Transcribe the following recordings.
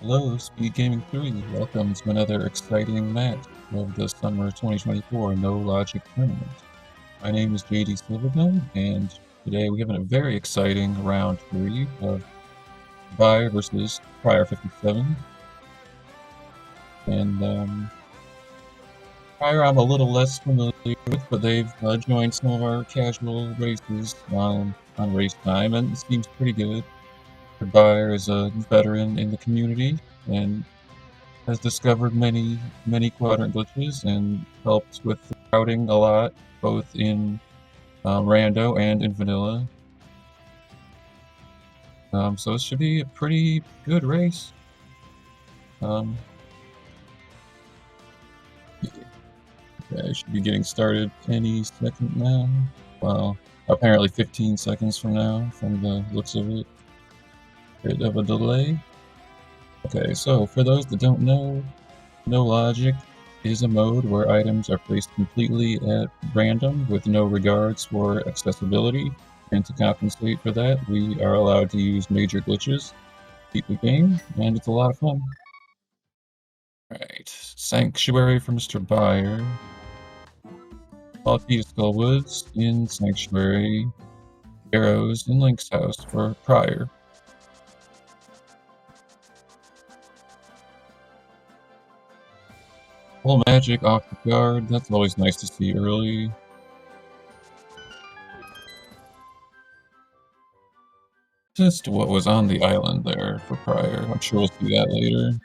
Hello, SpeedGaming 3. Welcome to another exciting match of the Summer 2024 No Logic Tournament. My name is JD Silvergun, and today we have a very exciting round 3 of MrByer versus prieR57. And prieR I'm a little less familiar with, but they've joined some of our casual races on race time, and it seems pretty good. MrByer is a veteran in the community, and has discovered many quadrant glitches and helped with the routing a lot, both in Rando and in Vanilla. So it should be a pretty good race. Okay, I should be getting started any second now. Well, apparently 15 seconds from now, from the looks of it. Bit of a delay. Okay, so for those that don't know, No Logic is a mode where items are placed completely at random with no regards for accessibility, and to compensate for that, we are allowed to use major glitches to beat the game, and it's a lot of fun. Alright, Sanctuary for MrByer. Lucky Skullwoods in Sanctuary. Arrows in Link's house for prieR. Full magic off the guard, that's always nice to see early. Just what was on the island there for prieR. I'm sure we'll see that later.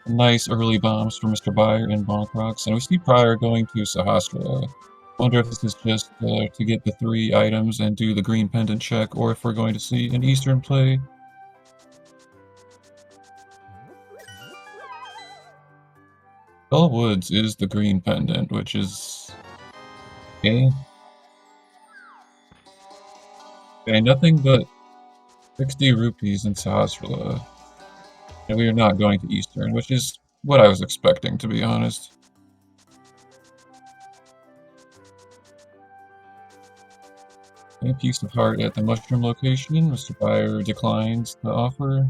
Nice early bombs for MrByer and Bonkrox, and we see prieR going to Sahasra. Wonder if this is just to get the 3 items and do the green pendant check, or if we're going to see an Eastern play. Skull Woods is the green pendant, which is... okay. Okay, nothing but 60 rupees in Sahasrala. And we are not going to Eastern, which is what I was expecting, to be honest. A piece of heart at the mushroom location. MrByer declines the offer.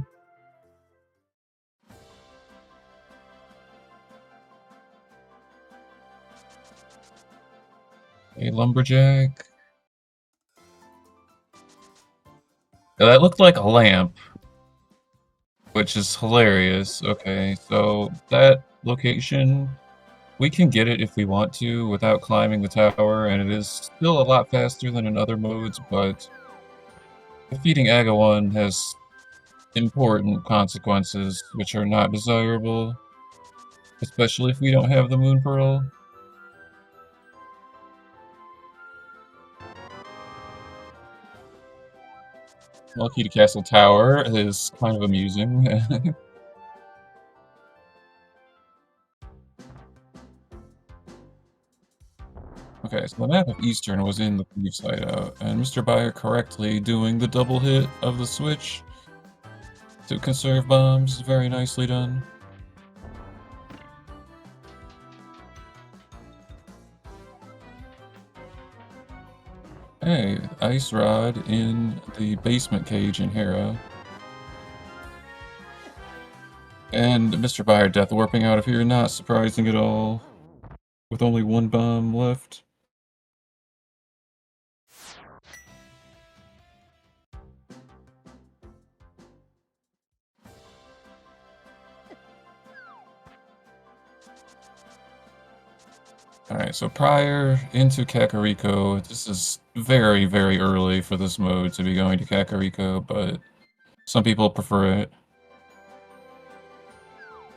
A lumberjack. Now, that looked like a lamp, which is hilarious. Okay, so that location, we can get it if we want to without climbing the tower, and it is still a lot faster than in other modes, but defeating Aga-1 has important consequences which are not desirable, especially if we don't have the Moon Pearl. Lucky to Castle Tower is kind of amusing. Okay, so the map of Eastern was in the Thieves Hideout, and MrByer correctly doing the double hit of the switch to conserve bombs. Very nicely done. Hey, Ice Rod in the basement cage in Hera. And MrByer death warping out of here, not surprising at all. With only 1 bomb left. Alright, so prieR into Kakariko. This is very, very early for this mode to be going to Kakariko, but some people prefer it.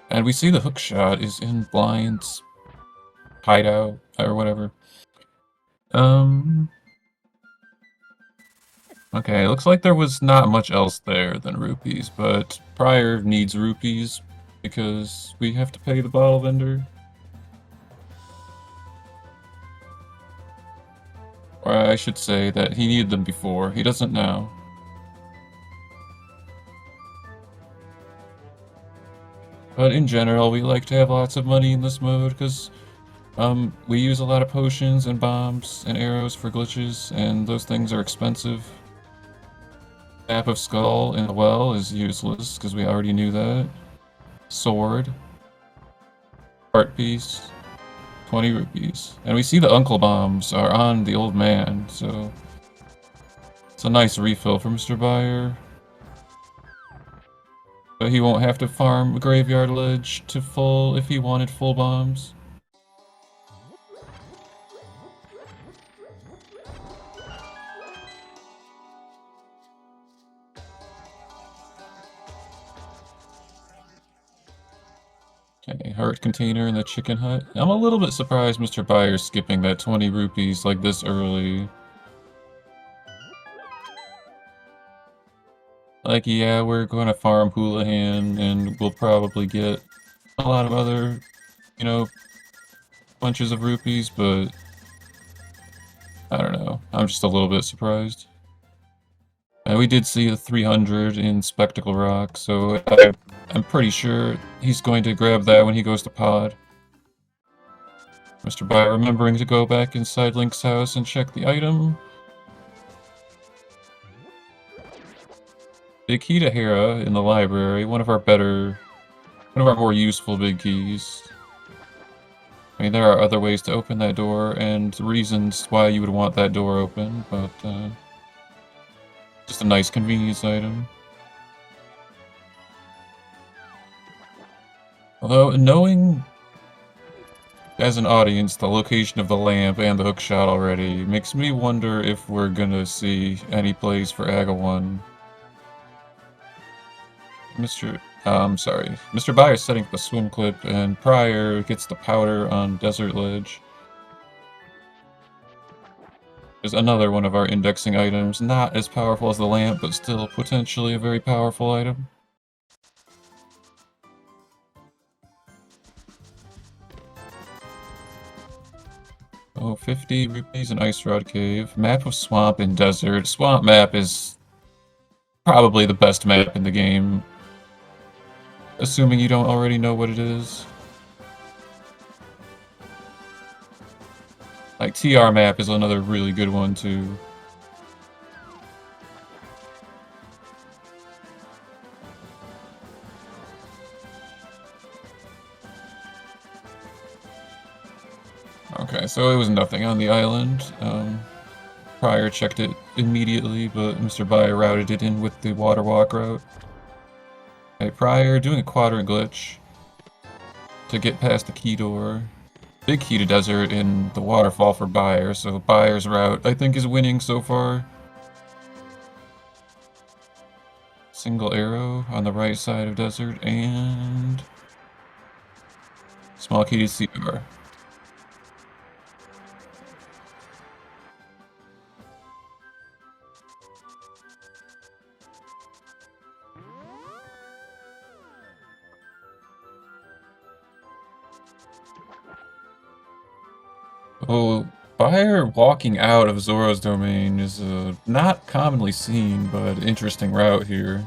And we see the hook shot is in Blind's hideout, or whatever. Okay, looks like there was not much else there than rupees, but prieR needs rupees because we have to pay the bottle vendor. Or I should say that he needed them before. He doesn't now. But in general, we like to have lots of money in this mode, because We use a lot of potions and bombs and arrows for glitches, and those things are expensive. Map of Skull in the well is useless, because we already knew that. Sword. Heart piece. 20 rupees. And we see the Uncle Bombs are on the old man, so... It's a nice refill for MrByer. But he won't have to farm Graveyard Ledge to full if he wanted full bombs. Okay, heart container in the chicken hut. I'm a little bit surprised MrByer's skipping that 20 rupees like this early. Like, yeah, we're going to farm Houlihan, and we'll probably get a lot of other, you know, bunches of rupees, but I don't know. I'm just a little bit surprised. And we did see a 300 in Spectacle Rock, so I'm pretty sure he's going to grab that when he goes to Pod. MrByer remembering to go back inside Link's house and check the item. Big key to Hera in the library, one of our more useful big keys. I mean, there are other ways to open that door and reasons why you would want that door open, but just a nice convenience item. Although, knowing as an audience the location of the lamp and the hookshot already makes me wonder if we're gonna see any plays for AGA1. MrByer is setting up the swim clip, and prieR gets the powder on Desert Ledge. There's another one of our indexing items, not as powerful as the lamp, but still potentially a very powerful item. Oh, 50 rupees in Ice Rod Cave. Map of Swamp and Desert. Swamp map is probably the best map in the game. Assuming you don't already know what it is. Like, TR map is another really good one, too. Okay, so it was nothing on the island. prieR checked it immediately, but MrByer routed it in with the water walk route. Okay, prieR doing a quadrant glitch to get past the key door. Big key to Desert in the waterfall for Byer, so Byer's route I think is winning so far. Single arrow on the right side of Desert, and small key to CR. Oh, Byer walking out of Zoro's domain is a not commonly seen, but interesting route here.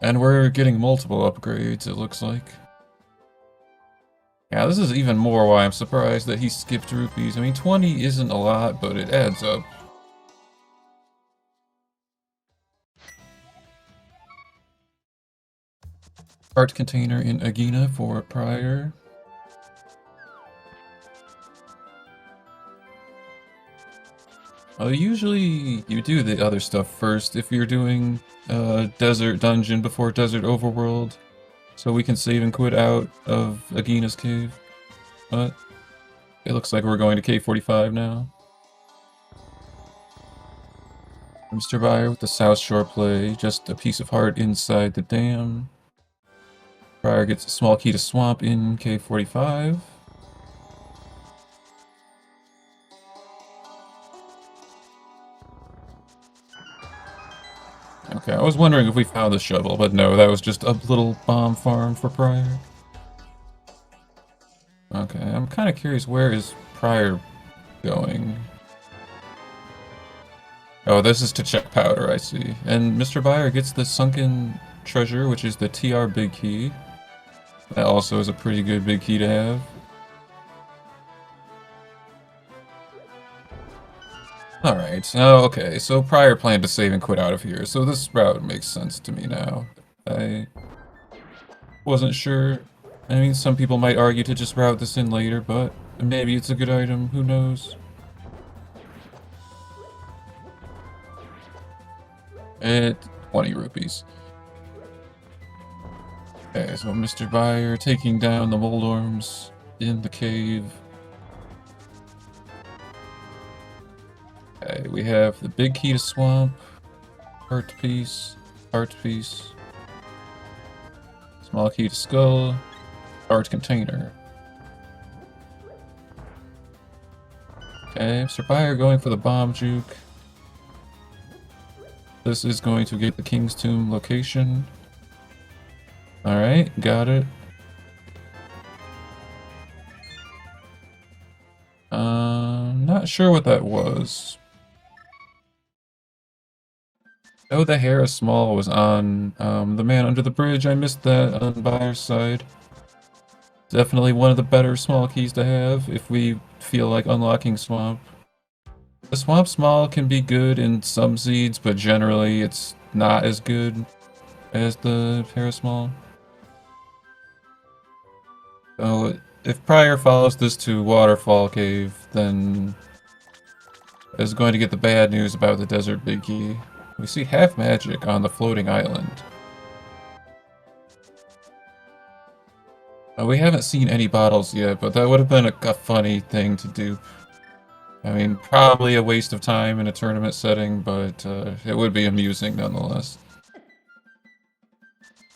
And we're getting multiple upgrades, it looks like. Yeah, this is even more why I'm surprised that he skipped rupees. I mean, 20 isn't a lot, but it adds up. Art container in Agina for prieR. Usually you do the other stuff first if you're doing Desert Dungeon before Desert Overworld, so we can save and quit out of Agina's cave. But it looks like we're going to cave 45 now. MrByer with the South Shore play, just a piece of heart inside the dam. prieR gets a small key to Swamp in cave 45. Okay, I was wondering if we found the shovel, but no, that was just a little bomb farm for prieR. Okay, I'm kind of curious, where is prieR going? Oh, this is to check powder, I see. And MrByer gets the sunken treasure, which is the TR big key. That also is a pretty good big key to have. Alright, oh, okay, so prieR planned to save and quit out of here, so this route makes sense to me now. I wasn't sure. I mean, some people might argue to just route this in later, but maybe it's a good item, who knows? At 20 rupees. Okay, so MrByer taking down the Moldorms in the cave. Okay, we have the big key to swamp, heart piece, small key to skull, heart container. Okay, MrByer going for the bomb juke. This is going to get the King's Tomb location. Alright, got it. Not sure what that was. Oh, the hair is small was on the man under the bridge. I missed that on Byer's side. Definitely one of the better small keys to have if we feel like unlocking Swamp. The Swamp Small can be good in some seeds, but generally it's not as good as the Parasmall. So if prieR follows this to Waterfall Cave, then is going to get the bad news about the Desert Big Key. We see half magic on the floating island. We haven't seen any bottles yet, but that would have been a funny thing to do. I mean, probably a waste of time in a tournament setting, but it would be amusing nonetheless.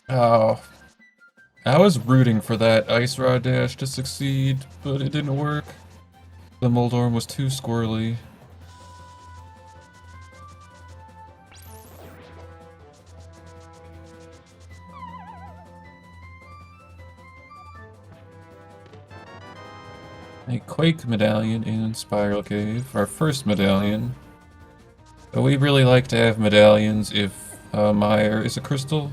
Oh, I was rooting for that Ice Rod dash to succeed, but it didn't work. The Moldorm was too squirrely. A Quake medallion in Spiral Cave, our first medallion. We really like to have medallions if Meyer is a crystal.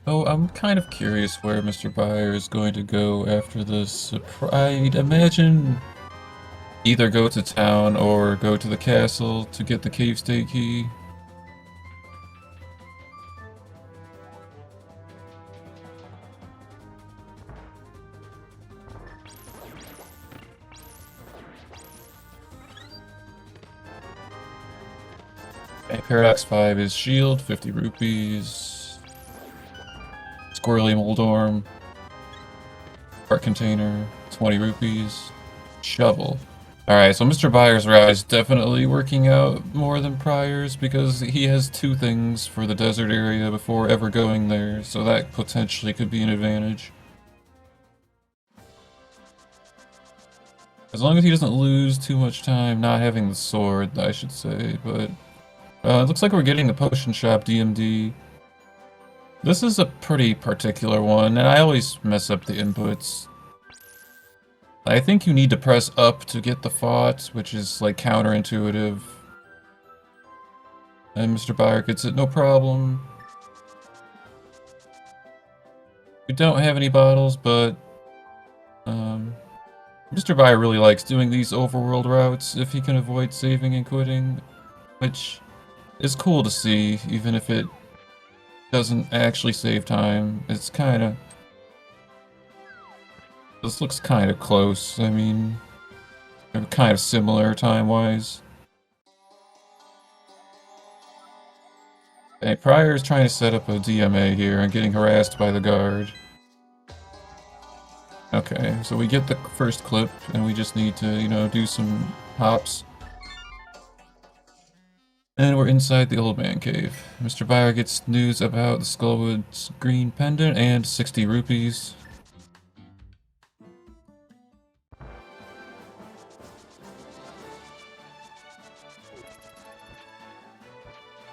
Oh, I'm kind of curious where MrByer is going to go after this. I'd imagine either go to town or go to the castle to get the cave state key. Okay, Paradox 5 is shield, 50 rupees. Squirrely Moldorm. Heart container, 20 rupees. Shovel. Alright, so MrByer's route is definitely working out more than prieR's because he has two things for the desert area before ever going there, so that potentially could be an advantage. As long as he doesn't lose too much time not having the sword, I should say, but... it looks like we're getting the Potion Shop DMD. This is a pretty particular one, and I always mess up the inputs. I think you need to press up to get the fought, which is like counterintuitive. And MrByer gets it no problem. We don't have any bottles, but MrByer really likes doing these overworld routes if he can avoid saving and quitting, which is cool to see, even if it doesn't actually save time. It's kinda... This looks kinda close, I mean... They're kind of similar time-wise. Okay, prieR is trying to set up a DMA here and getting harassed by the guard. Okay, so we get the first clip, and we just need to, you know, do some hops. And we're inside the Old Man Cave. MrByer gets news about the Skullwood's green pendant and 60 rupees.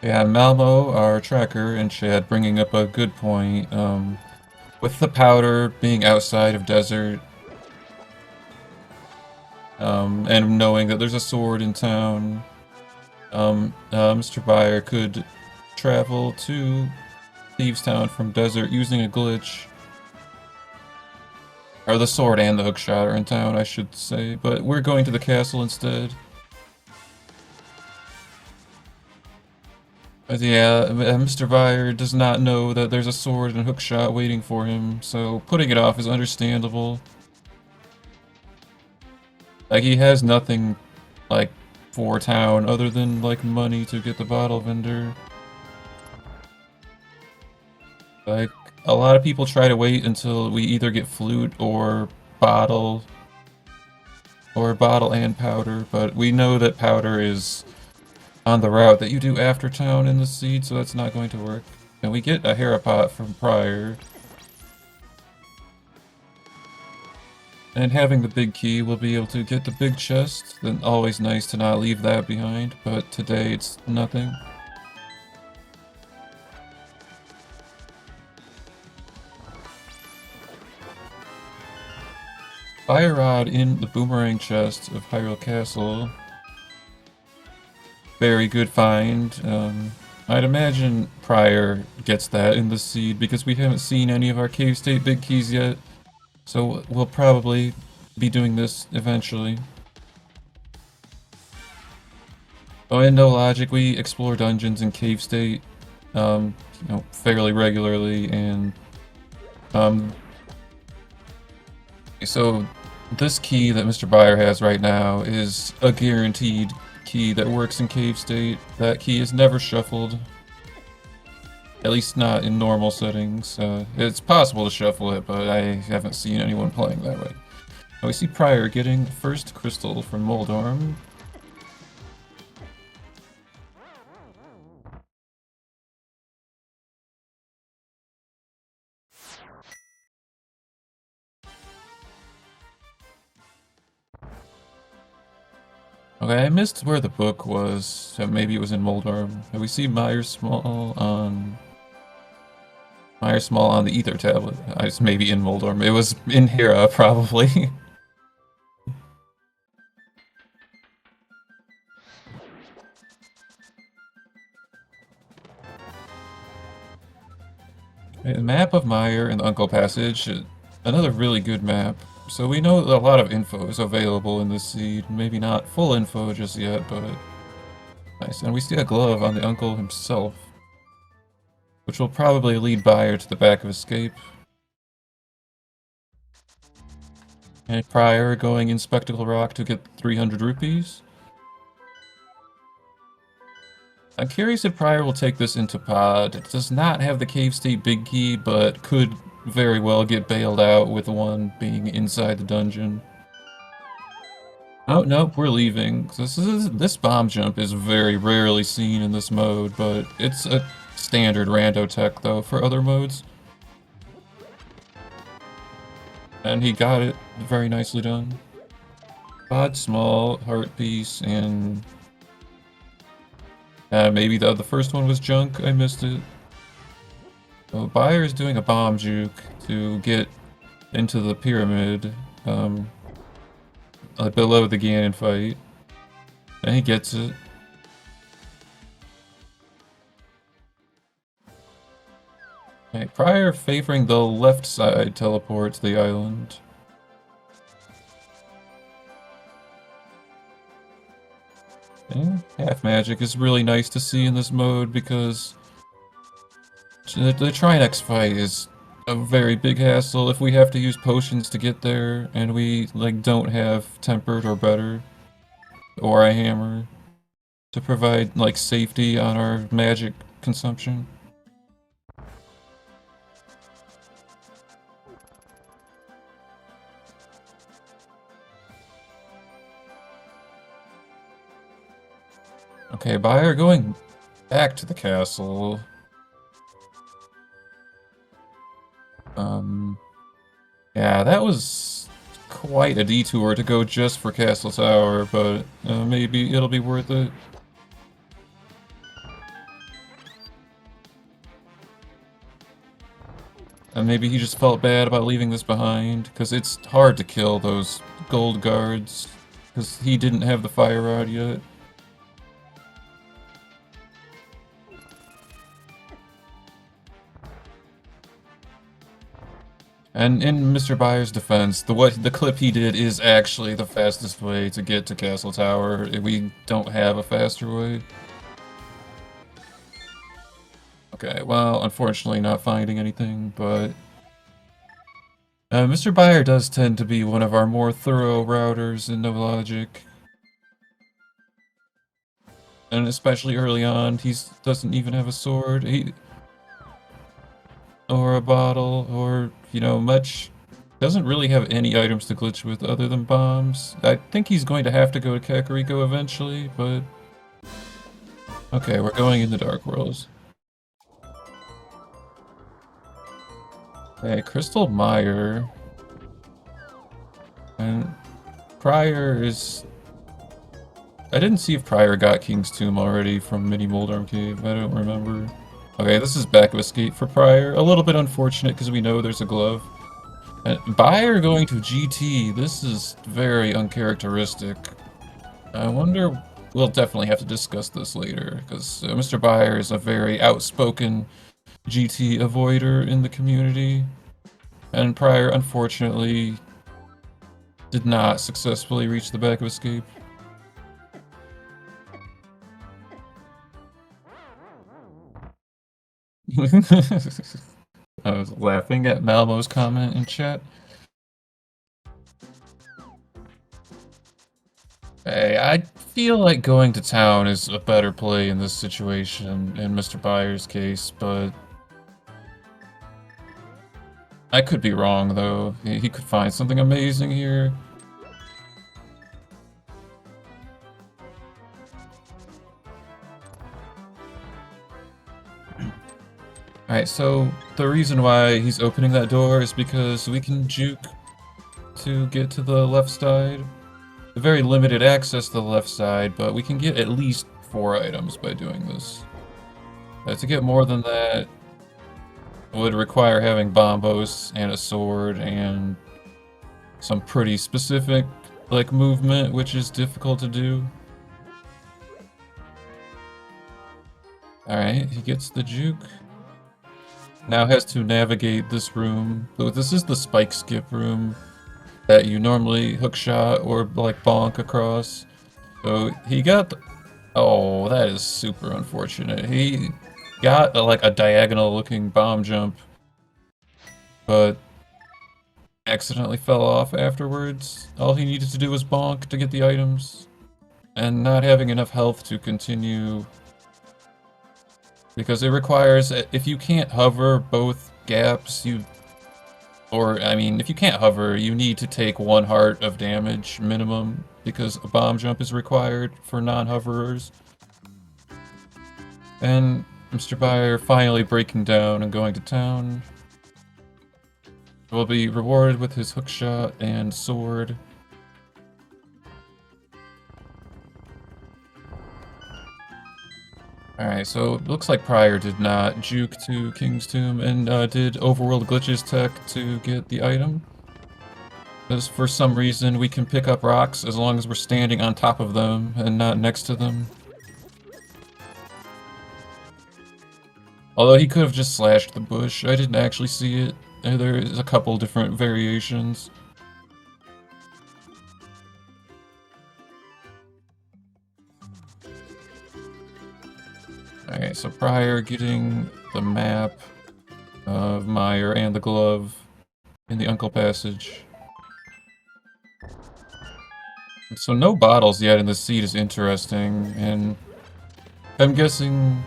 Yeah, Malmo, our tracker, and Chad bringing up a good point. With the powder being outside of desert, and knowing that there's a sword in town, MrByer could travel to Thieves Town from desert using a glitch. Or the sword and the hookshot are in town, I should say, but we're going to the castle instead. But yeah, MrByer does not know that there's a sword and hookshot waiting for him, so putting it off is understandable. Like, he has nothing, like, for town other than, like, money to get the bottle vendor. Like, a lot of people try to wait until we either get flute bottle, or bottle and powder, but we know that powder is on the route that you do after town in the seed, so that's not going to work. And we get a Harapot from prieR. And having the big key, we'll be able to get the big chest. Then always nice to not leave that behind, but today it's nothing. Fire Rod in the boomerang chest of Hyrule Castle. Very good find. I'd imagine prieR gets that in the seed because we haven't seen any of our Cave State big keys yet. So we'll probably be doing this eventually. Oh, and no logic, we explore dungeons in Cave State, you know, fairly regularly, and so this key that MrByer has right now is a guaranteed key that works in Cave State. That key is never shuffled. At least not in normal settings. It's possible to shuffle it, but I haven't seen anyone playing that way. Now we see prieR getting first crystal from Moldorm. Okay, I missed where the book was, so maybe it was in Moldorm. We see Myers Small on the Ether tablet. It's maybe in Moldorm. It was in Hera, probably. Okay, the map of Meyer and the Uncle Passage, another really good map. So we know that a lot of info is available in this seed. Maybe not full info just yet, but nice. And we see a glove on the uncle himself, which will probably lead prieR to the back of Escape. And prieR going in Spectacle Rock to get 300 rupees. I'm curious if prieR will take this into pod. It does not have the Cave State big key, but could very well get bailed out with one being inside the dungeon. Oh, nope, we're leaving. This bomb jump is very rarely seen in this mode, but it's a standard rando tech, though, for other modes. And he got it. Very nicely done. Pod small, heart piece, and... maybe the first one was junk. I missed it. So Buyer is doing a bomb juke to get into the pyramid, below the Ganon fight. And he gets it. Okay, prieR favoring the left side teleport to the island. Yeah, half magic is really nice to see in this mode because the Trinex fight is a very big hassle if we have to use potions to get there and we like don't have tempered or better or a hammer to provide like safety on our magic consumption. Okay, Buyer going back to the castle. Yeah, that was quite a detour to go just for Castle Tower, but maybe it'll be worth it. And maybe he just felt bad about leaving this behind, because it's hard to kill those gold guards, because he didn't have the fire rod yet. And in MrByer's defense, the clip he did is actually the fastest way to get to Castle Tower. We don't have a faster way. Okay, well, unfortunately not finding anything, but... MrByer does tend to be one of our more thorough routers in No Logic. And especially early on, he doesn't even have a sword, or a bottle, or, you know, much. Doesn't really have any items to glitch with other than bombs. I think he's going to have to go to Kakariko eventually, but... Okay, we're going into Dark Worlds. Hey, Crystal Meyer. And prieR is... I didn't see if prieR got King's Tomb already from Mini Moldarm Cave, I don't remember. Okay, this is back of escape for prieR. A little bit unfortunate because we know there's a glove. And Byer going to GT, this is very uncharacteristic. I wonder, we'll definitely have to discuss this later, because MrByer is a very outspoken GT avoider in the community. And prieR, unfortunately, did not successfully reach the back of escape. I was laughing at Malmo's comment in chat. Hey, I feel like going to town is a better play in this situation, in MrByer's case, but... I could be wrong, though. He could find something amazing here. Alright, so the reason why he's opening that door is because we can juke to get to the left side. Very limited access to the left side, but we can get at least 4 items by doing this. To get more than that would require having bombos and a sword and some pretty specific, like, movement, which is difficult to do. Alright, he gets the juke. Now has to navigate this room. So this is the spike skip room that you normally hookshot or like bonk across. So he got, oh, that is super unfortunate. He got like a diagonal looking bomb jump, but accidentally fell off afterwards. All he needed to do was bonk to get the items, and not having enough health to continue. Because it requires, if you can't hover both gaps, if you can't hover, you need to take 1 heart of damage minimum, because a bomb jump is required for non-hoverers. And MrByer finally breaking down and going to town. Will be rewarded with his hookshot and sword. Alright, so it looks like prieR did not juke to King's Tomb and did overworld glitches tech to get the item. Because for some reason we can pick up rocks as long as we're standing on top of them and not next to them. Although he could have just slashed the bush, I didn't actually see it. There is a couple different variations. Okay, so prieR getting the map of Meyer and the glove in the Uncle Passage. So no bottles yet in the seat is interesting, and I'm guessing...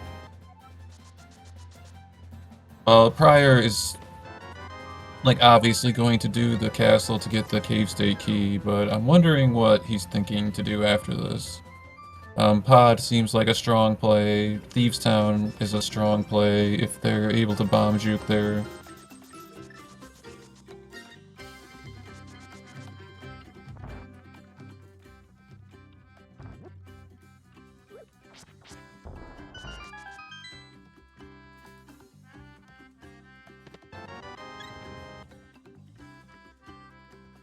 Well, prieR is, like, obviously going to do the castle to get the cave state key, but I'm wondering what he's thinking to do after this. Pod seems like a strong play. Thieves Town is a strong play if they're able to bomb juke there.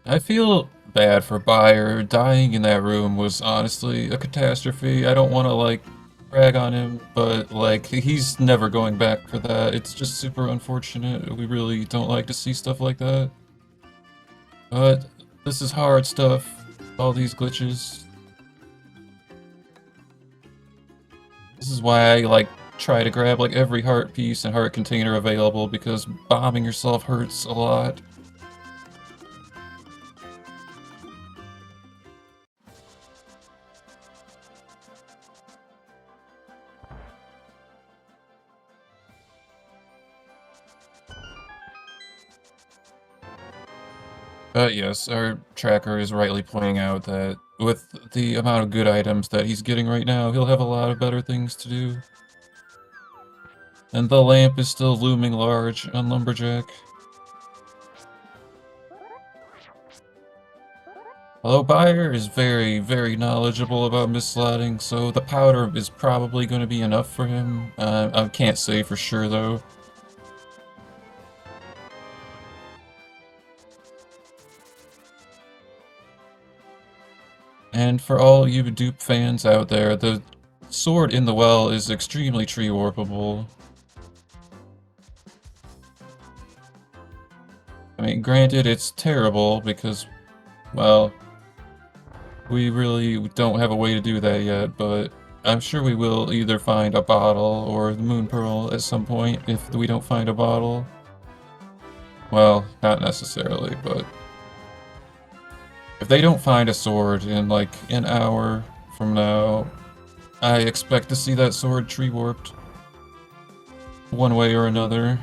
I feel bad for Bayer. Dying in that room was honestly a catastrophe. I don't want to, like, brag on him, but, like, he's never going back for that. It's just super unfortunate. We really don't like to see stuff like that. But this is hard stuff. All these glitches. This is why I, like, try to grab, like, every heart piece and heart container available, because bombing yourself hurts a lot. Yes, our tracker is rightly pointing out that with the amount of good items that he's getting right now, he'll have a lot of better things to do. And the lamp is still looming large on Lumberjack. Although Bayer is very, very knowledgeable about misslotting, so the powder is probably going to be enough for him. I can't say for sure, though. And for all you dupe fans out there, the sword in the well is extremely tree warpable. I mean, granted, it's terrible because, well, we really don't have a way to do that yet, but I'm sure we will either find a bottle or the moon pearl at some point if we don't find a bottle. Well, not necessarily, but if they don't find a sword in like an hour from now, I expect to see that sword tree warped one way or another.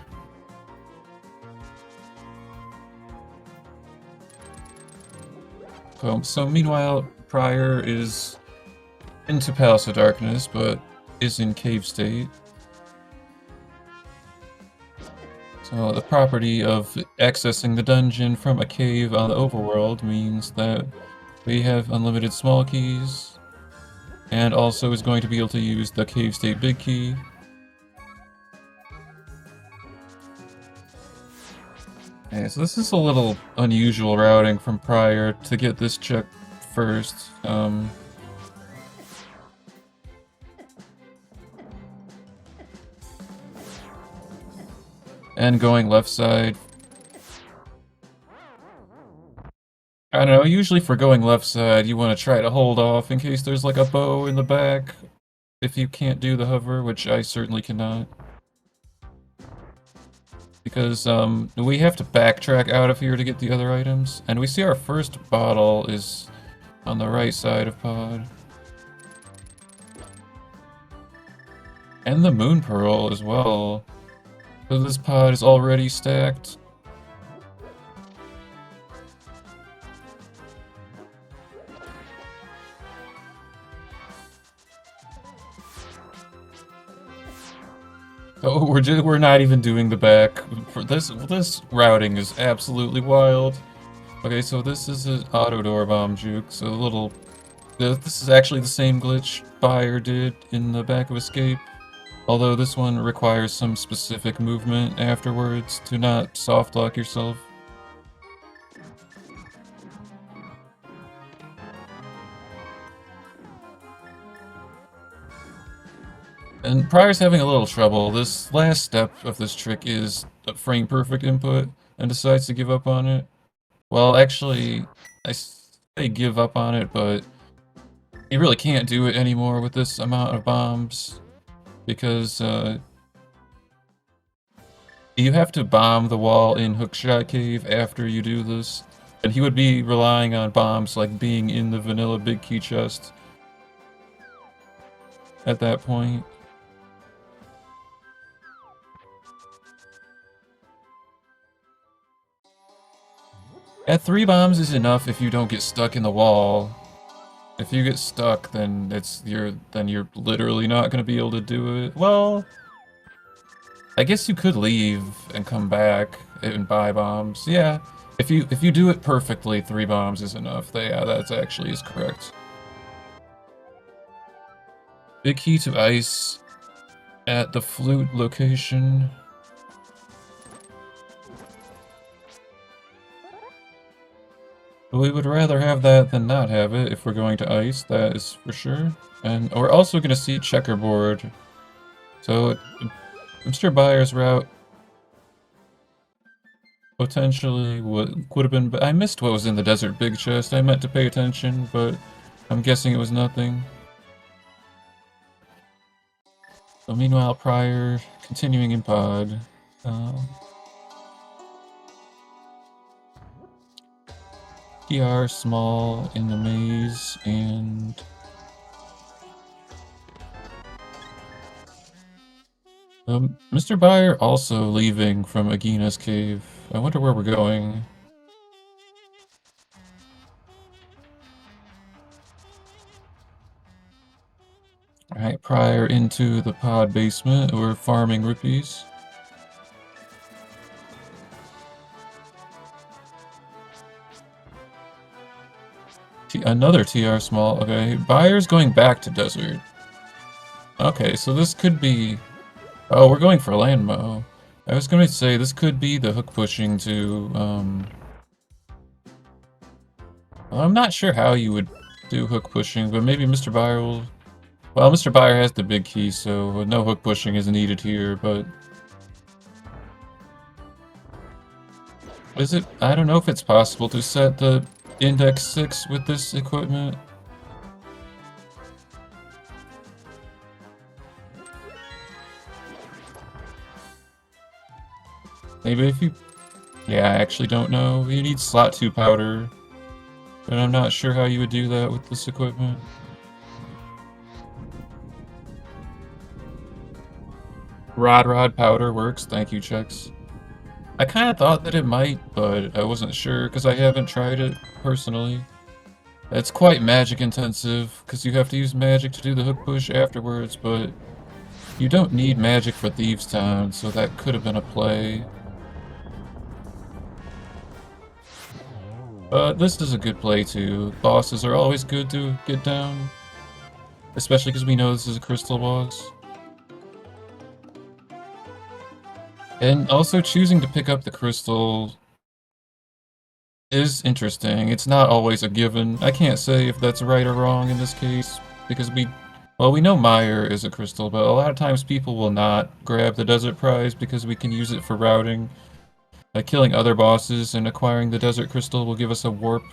So meanwhile, prieR is into Palace of Darkness, but is in cave state. So the property of accessing the dungeon from a cave on the overworld means that we have unlimited small keys, and also is going to be able to use the cave state big key. Okay, so this is a little unusual routing from prieR to get this check first. And going left side. I don't know, usually for going left side, you want to try to hold off in case there's like a bow in the back. If you can't do the hover, which I certainly cannot. Because we have to backtrack out of here to get the other items. And we see our first bottle is on the right side of pod. And the moon pearl as well. So this pod is already stacked. Oh, we're not even doing the back. For this routing is absolutely wild. Okay, so this is an auto door bomb juke. So a little. This is actually the same glitch Bayer did in the back of Escape. Although this one requires some specific movement afterwards to not soft lock yourself. And prieR's having a little trouble. This last step of this trick is a frame perfect input and decides to give up on it. Well, actually, I say give up on it, but you really can't do it anymore with this amount of bombs because you have to bomb the wall in Hookshot Cave after you do this. And he would be relying on bombs like being in the vanilla big key chest at that point. At 3 bombs is enough if you don't get stuck in the wall. If you get stuck, then you're literally not gonna be able to do it. Well, I guess you could leave and come back and buy bombs. Yeah, if you do it perfectly, 3 bombs is enough. Yeah, that actually is correct. Big key to ice at the flute location. We would rather have that than not have it if we're going to ice, that is for sure. And we're also going to see checkerboard. So, MrByer's route potentially would have been... I missed what was in the desert big chest. I meant to pay attention, but I'm guessing it was nothing. So meanwhile, prieR continuing in pod. PR small in the maze, and MrByer also leaving from Agina's cave. I wonder where we're going. Alright, prieR into the pod basement. We're farming rupees. Another TR small. Okay, Byer's going back to desert. Okay, so this could be... Oh, we're going for Landmo. I was going to say this could be the hook pushing to... I'm not sure how you would do hook pushing, but maybe MrByer will... Well, MrByer has the big key, so no hook pushing is needed here, but... Is it... I don't know if it's possible to set the index 6 with this equipment. Maybe if you... Yeah, I actually don't know. You need slot 2 powder. But I'm not sure how you would do that with this equipment. Rod powder works, thank you, Chex. I kind of thought that it might, but I wasn't sure because I haven't tried it personally. It's quite magic intensive because you have to use magic to do the hook push afterwards, but you don't need magic for Thieves' Town, so that could have been a play. But this is a good play too. Bosses are always good to get down, especially because we know this is a crystal boss. And also choosing to pick up the crystal is interesting. It's not always a given. I can't say if that's right or wrong in this case, because we know Meyer is a crystal, but a lot of times people will not grab the desert prize because we can use it for routing. Like killing other bosses and acquiring the desert crystal will give us a warp.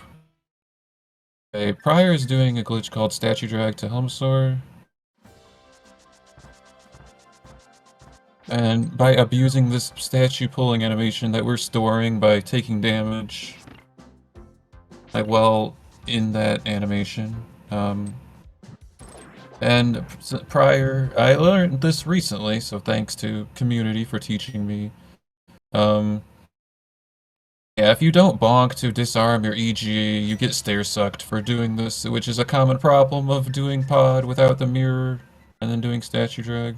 Okay, prieR is doing a glitch called statue drag to Helmsaur. And by abusing this statue pulling animation that we're storing by taking damage, like while in that animation. And prieR, I learned this recently, so thanks to community for teaching me. Yeah, if you don't bonk to disarm your EG, you get stair sucked for doing this, which is a common problem of doing pod without the mirror and then doing statue drag.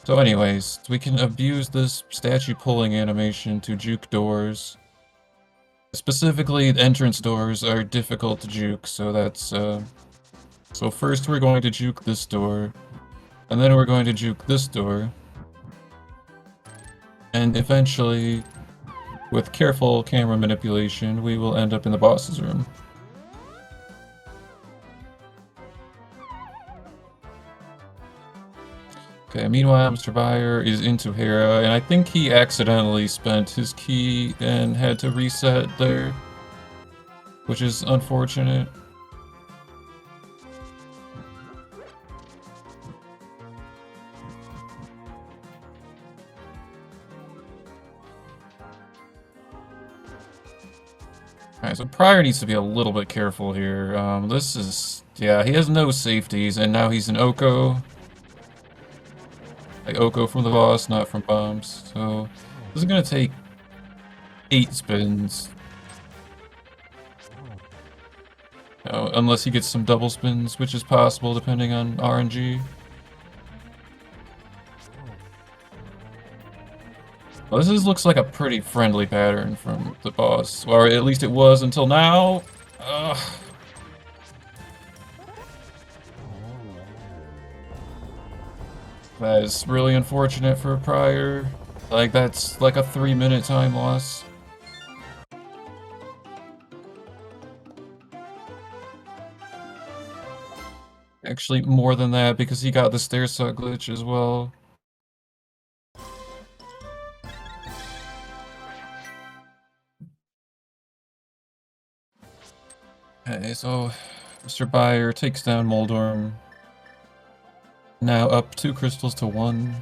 So anyways, we can abuse this statue pulling animation to juke doors. Specifically, entrance doors are difficult to juke, so that's, So first we're going to juke this door, and then we're going to juke this door. And eventually, with careful camera manipulation, we will end up in the boss's room. Okay, meanwhile, MrByer is into Hera, and I think he accidentally spent his key and had to reset there, which is unfortunate. Alright, so prieR needs to be a little bit careful here. This is... Yeah, he has no safeties, and now he's an Oko. Like Oko from the boss, not from bombs. So this is gonna take 8 spins. Unless he gets some double spins, which is possible depending on RNG. Well, looks like a pretty friendly pattern from the boss, or at least it was until now. Ugh. That is really unfortunate for prieR. Like, that's like a 3-minute time loss. Actually, more than that, because he got the stair saw glitch as well. Okay, so MrByer takes down Moldorm. Now up 2 crystals to 1.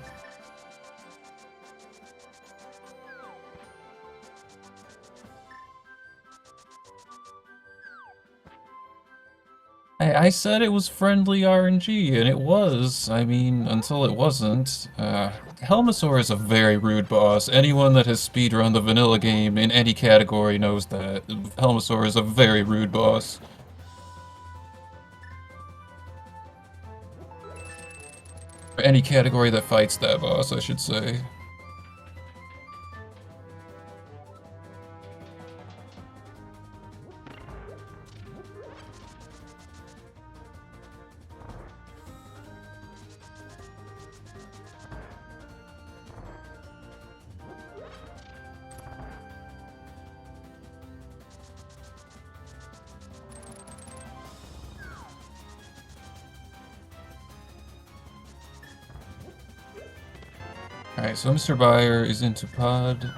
I said it was friendly RNG, and it was. I mean, until it wasn't. Helmasaur is a very rude boss. Anyone that has speedrun the vanilla game in any category knows that. Helmasaur is a very rude boss. Or any category that fights that boss, I should say. Alright, so MrByer is into pod.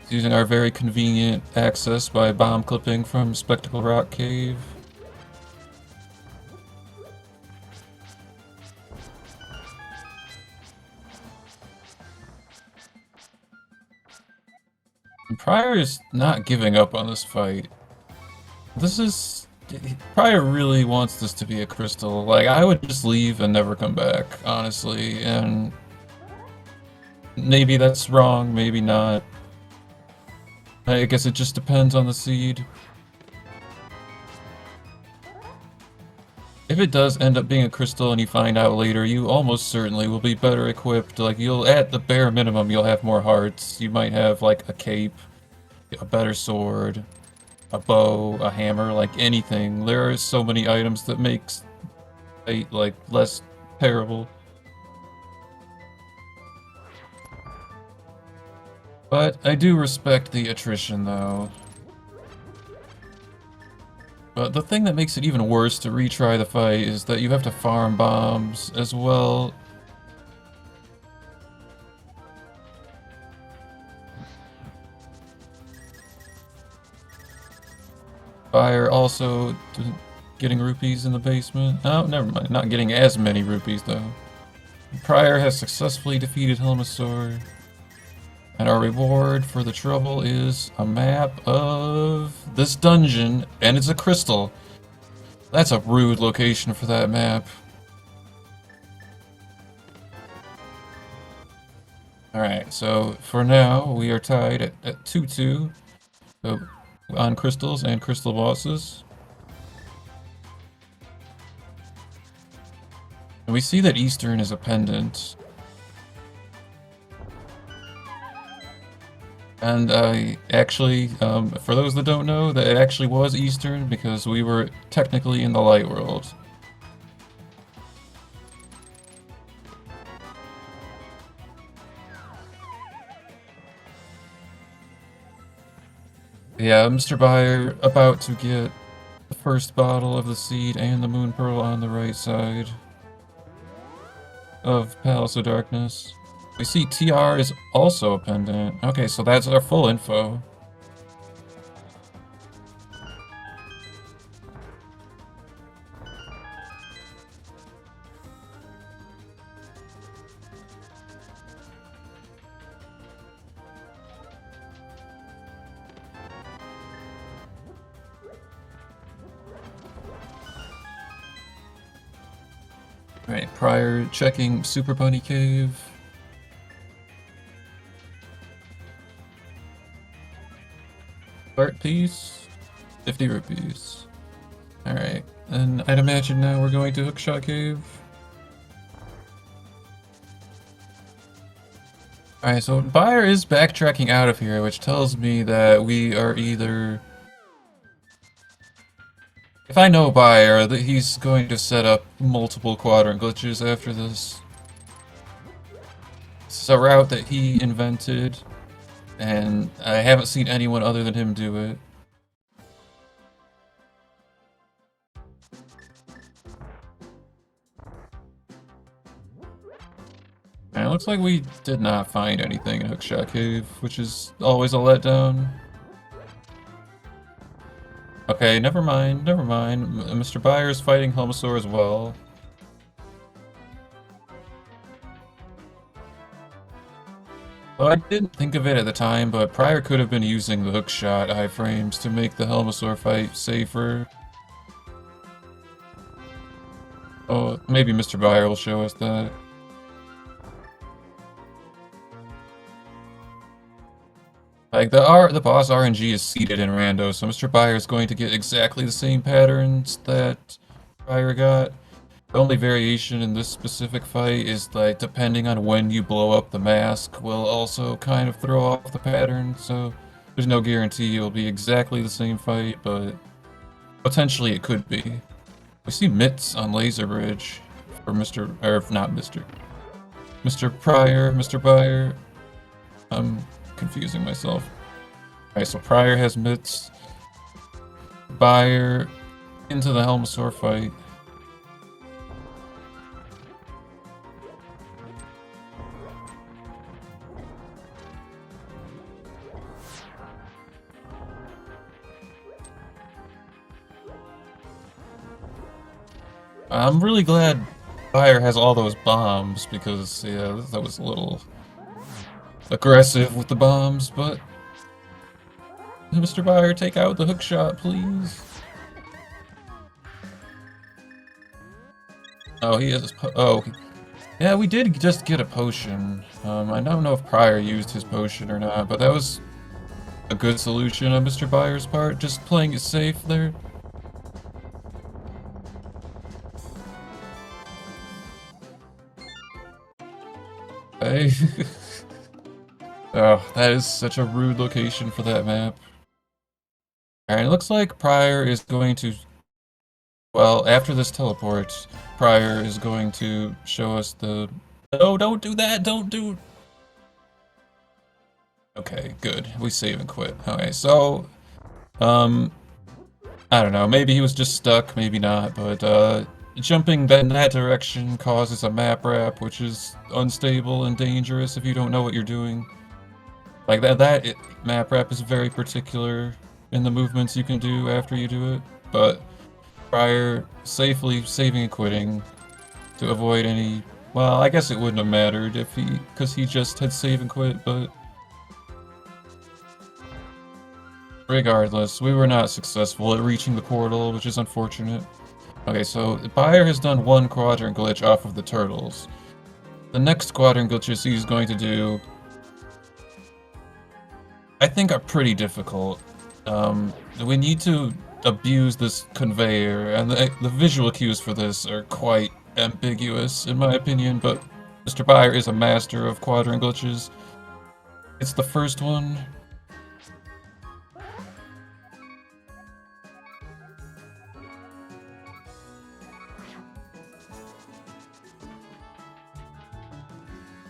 He's using our very convenient access by bomb clipping from Spectacle Rock Cave. And prieR is not giving up on this fight. prieR really wants this to be a crystal. Like, I would just leave and never come back, honestly, and maybe that's wrong, maybe not. I guess it just depends on the seed. If it does end up being a crystal and you find out later, you almost certainly will be better equipped. Like, you'll, at the bare minimum, you'll have more hearts. You might have, like, a cape, a better sword, a bow, a hammer, like anything. There are so many items that makes it, like, less terrible. But I do respect the attrition, though. But the thing that makes it even worse to retry the fight is that you have to farm bombs as well. MrByer also getting rupees in the basement. Oh, never mind. Not getting as many rupees, though. prieR has successfully defeated Helmasaur. And our reward for the trouble is a map of this dungeon, and it's a crystal. That's a rude location for that map. Alright, so for now, we are tied at 2-2 on crystals and crystal bosses. And we see that Eastern is a pendant. And actually, for those that don't know, that it actually was Eastern because we were technically in the light world. Yeah, MrByer about to get the first bottle of the seed and the moon pearl on the right side of Palace of Darkness. We see TR is also a pendant. Okay, so that's our full info. Right, prieR checking Super Bunny Cave. Art piece, 50 rupees. Alright, and I'd imagine now we're going to Hookshot Cave. Alright, so MrByer is backtracking out of here, which tells me that we are either... If I know MrByer, that he's going to set up multiple quadrant glitches after this. This is a route that he invented, and I haven't seen anyone other than him do it. looks like we did not find anything in Hookshot Cave, which is always a letdown. Okay, never mind, never mind. MrByer is fighting Helmasaur as well. Well, I didn't think of it at the time, but prieR could have been using the hookshot iframes to make the Helmasaur fight safer. Oh, maybe MrByer will show us that. Like, the boss RNG is seated in rando, so MrByer is going to get exactly the same patterns that prieR got. The only variation in this specific fight is, like, depending on when you blow up the mask will also kind of throw off the pattern, so there's no guarantee it'll be exactly the same fight, but potentially it could be. We see Mitts on Laser Bridge for Mr. prieR, MrByer. I'm confusing myself. Alright, so prieR has Mitts. Byer into the Helmasaur fight. I'm really glad Byer has all those bombs because, yeah, that was a little aggressive with the bombs, but MrByer, take out the hookshot, please. Oh, he has his yeah, we did just get a potion. I don't know if prieR used his potion or not, but that was a good solution on MrByer's part, just playing it safe there. Hey. Oh, that is such a rude location for that map. Alright, it looks like prieR is going to... Well, after this teleport, prieR is going to show us the... No, don't do that! Don't do... Okay, good. We save and quit. Okay, so... I don't know, maybe he was just stuck, maybe not, but, jumping in that direction causes a map wrap, which is unstable and dangerous if you don't know what you're doing. Like, map wrap is very particular in the movements you can do after you do it, but prieR safely saving and quitting to avoid any... Well, I guess it wouldn't have mattered if because he just had save and quit, but... Regardless, we were not successful at reaching the portal, which is unfortunate. Okay, so Byer has done one quadrant glitch off of the turtles. The next quadrant glitches he's going to do, I think, are pretty difficult. We need to abuse this conveyor, and the visual cues for this are quite ambiguous, in my opinion, but MrByer is a master of quadrant glitches. It's the first one.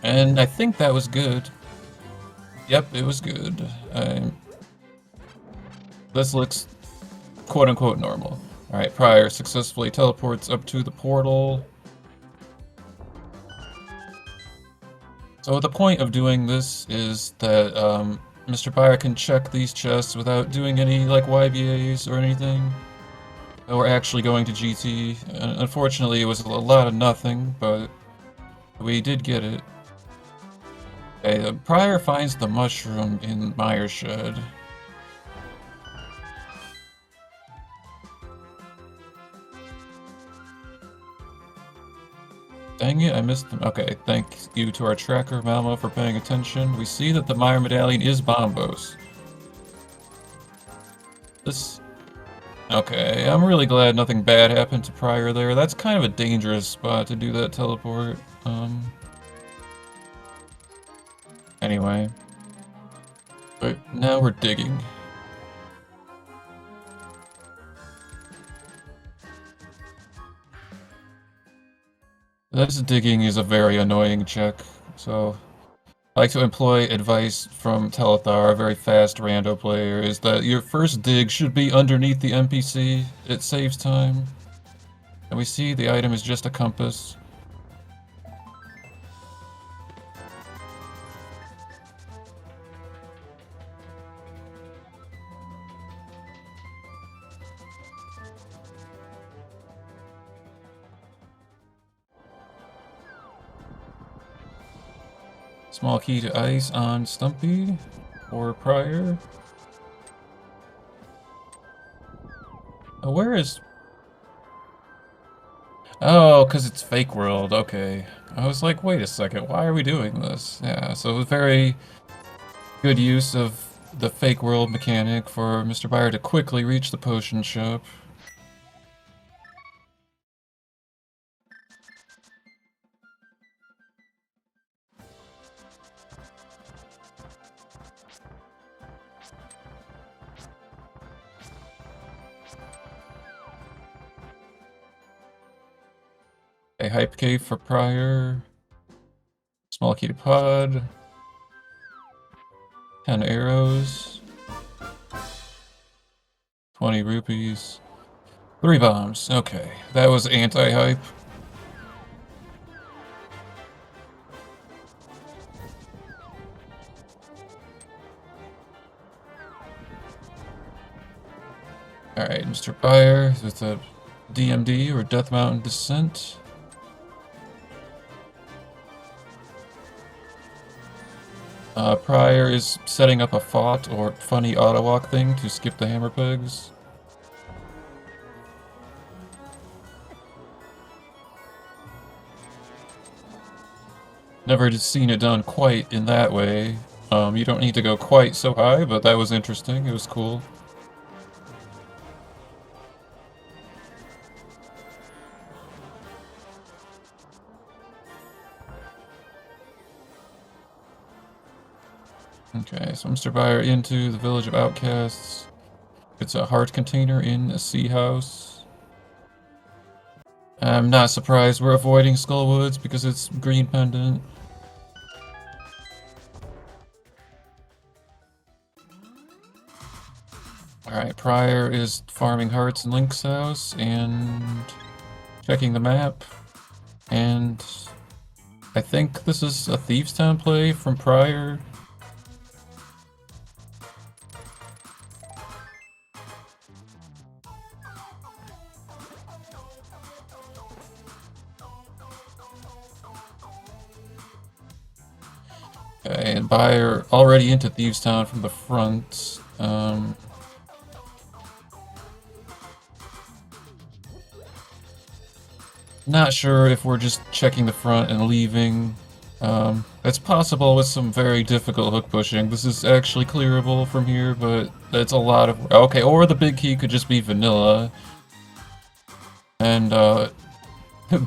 And I think that was good. Yep, it was good. This looks quote-unquote normal. Alright, prieR successfully teleports up to the portal. So the point of doing this is that MrByer can check these chests without doing any, like, YBAs or anything. We're actually going to GT. Unfortunately, it was a lot of nothing, but we did get it. Okay, prieR finds the mushroom in Meyer's shed. Dang it, I missed them. Okay, thank you to our tracker, Malmo, for paying attention. We see that the Meyer medallion is Bombos. This... Okay, I'm really glad nothing bad happened to prieR there. That's kind of a dangerous spot to do that teleport. Anyway. But now we're digging. This digging is a very annoying check, so I like to employ advice from Telethar, a very fast rando player, is that your first dig should be underneath the NPC. It saves time. And we see the item is just a compass. Small key to ice on Stumpy or prieR. Oh, where is... Oh, because it's fake world. Okay. I was like, wait a second, why are we doing this? Yeah, so very good use of the fake world mechanic for MrByer to quickly reach the potion shop. A hype cave for prieR. Small key to pod. 10 arrows. 20 rupees. 3 bombs. Okay, that was anti-hype. Alright, MrByer with a DMD or Death Mountain Descent. prieR is setting up a fought or funny auto-walk thing to skip the hammer pegs. Never seen it done quite in that way. You don't need to go quite so high, but that was interesting. It was cool. Okay, so MrByer into the village of outcasts. It's a heart container in a sea house. I'm not surprised we're avoiding Skullwoods because it's green pendant. Alright, prieR is farming hearts in Link's house and checking the map. And I think this is a Thieves Town play from prieR. Okay, and Buyer already into Thieves Town from the front. Not sure if we're just checking the front and leaving. It's possible with some very difficult hook pushing. This is actually clearable from here, but it's a lot of... Okay, or the big key could just be vanilla. And,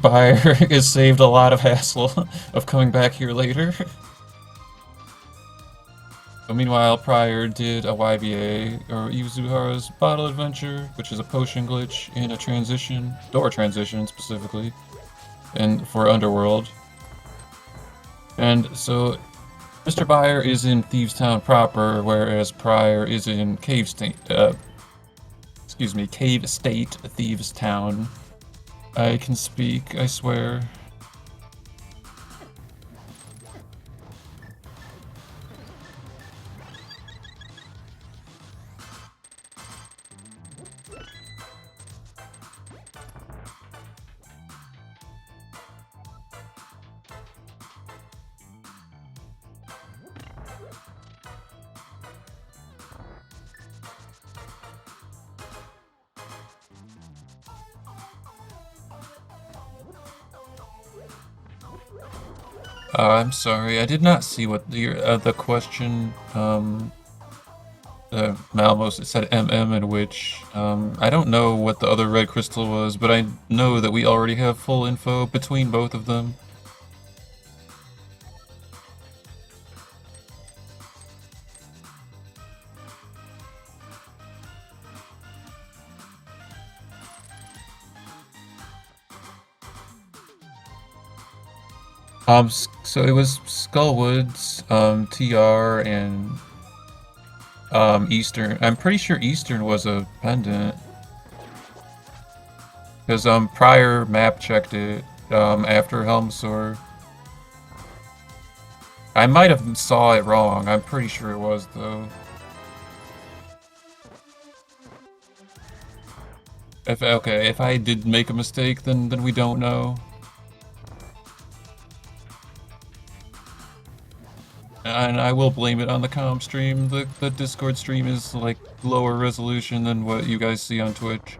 Buyer has saved a lot of hassle of coming back here later. So meanwhile, prieR did a YBA, or Izuhara's Bottle Adventure, which is a potion glitch in a transition, door transition specifically, and for Underworld. And so, MrByer is in Thieves Town proper, whereas prieR is in Cave State Thieves Town. I can speak, I swear. I'm sorry, I did not see what the question, Malmos, it said MM and which, I don't know what the other red crystal was, but I know that we already have full info between both of them. So it was Skullwoods, TR, and Eastern. I'm pretty sure Eastern was a pendant. Because prieR map checked it after Helmsor. I might have saw it wrong. I'm pretty sure it was though. If I did make a mistake, then we don't know. And I will blame it on the comm stream. The Discord stream is like lower resolution than what you guys see on Twitch.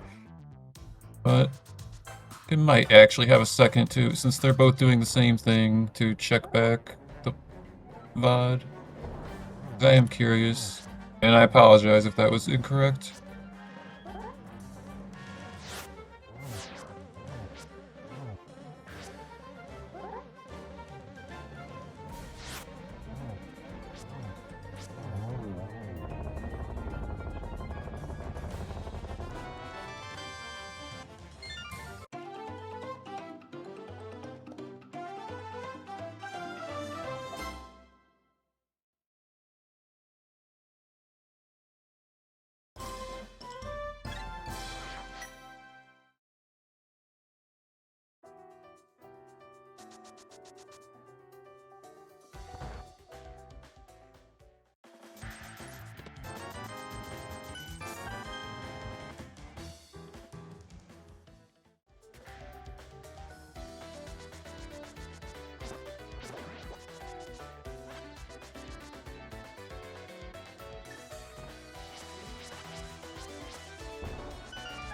But it might actually have a second to, since they're both doing the same thing, to check back the VOD. I am curious, and I apologize if that was incorrect.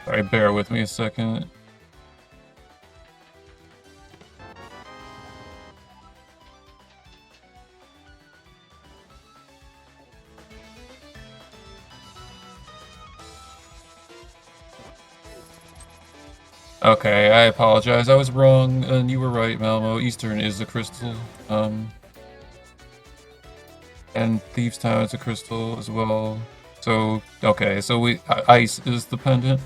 Alright, bear with me a second. Okay, I apologize. I was wrong, and you were right, Malmo. Eastern is a crystal. And Thieves Town is a crystal as well. So, okay, so ice is the pendant.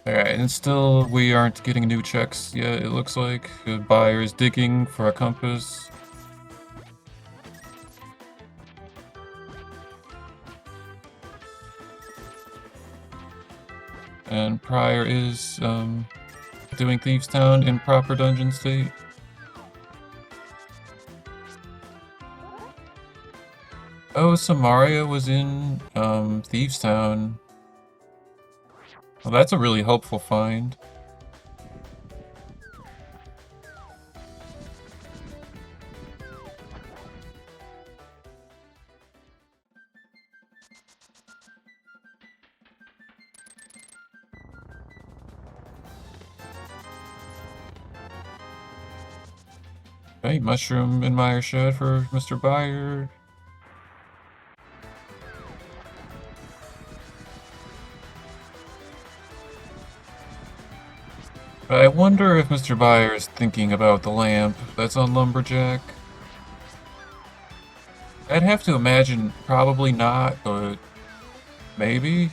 Alright, and still we aren't getting new checks yet, it looks like. The buyer is digging for a compass. And prieR is doing Thieves Town in proper dungeon state. Oh, Samaria was in Thieves Town. Well, that's a really helpful find. Hey, mushroom in Meyer shed for MrByer. But I wonder if MrByer is thinking about the lamp that's on Lumberjack. I'd have to imagine probably not, but maybe?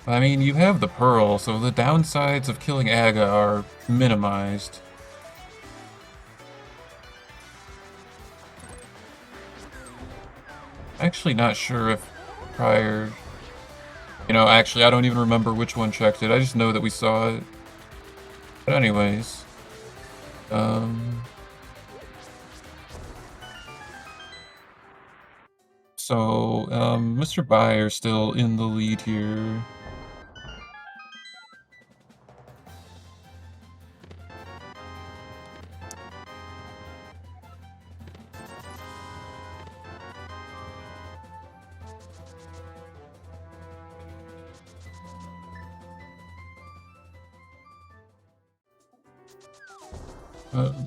I mean, you have the pearl, so the downsides of killing Aga are minimized. Actually not sure if prieR... You know, actually, I don't even remember which one checked it. I just know that we saw it. But anyways... So, MrByer still in the lead here.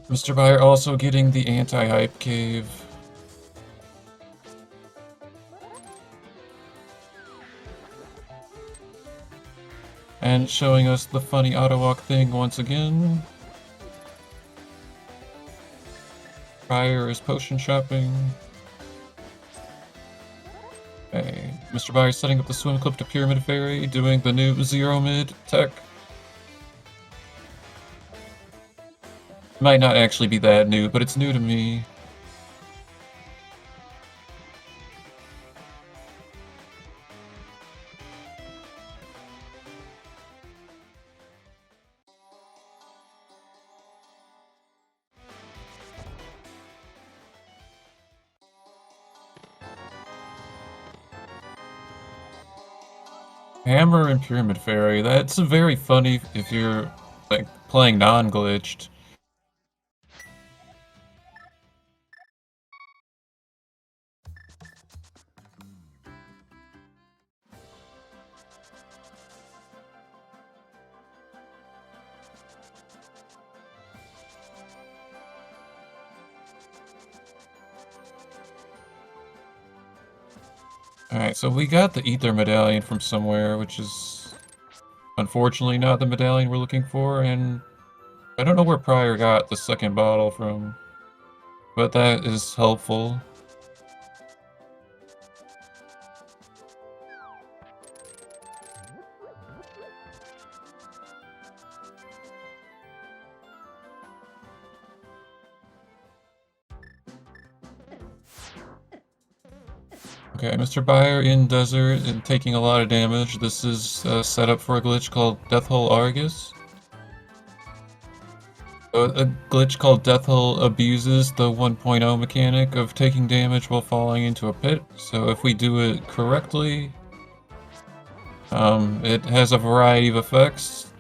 MrByer also getting the anti-hype cave. And showing us the funny auto-walk thing once again. prieR is potion shopping. Okay, MrByer setting up the swim clip to Pyramid Fairy, doing the new zero mid tech. Might not actually be that new, but it's new to me. Hammer and Pyramid Fairy, that's very funny if you're like playing non-glitched. Alright, so we got the Ether Medallion from somewhere, which is unfortunately not the medallion we're looking for, and I don't know where prieR got the second bottle from, but that is helpful. Okay, MrByer in desert and taking a lot of damage. This is set up for a glitch called Death Hole Argus. A glitch called Death Hole abuses the 1.0 mechanic of taking damage while falling into a pit. So if we do it correctly, it has a variety of effects,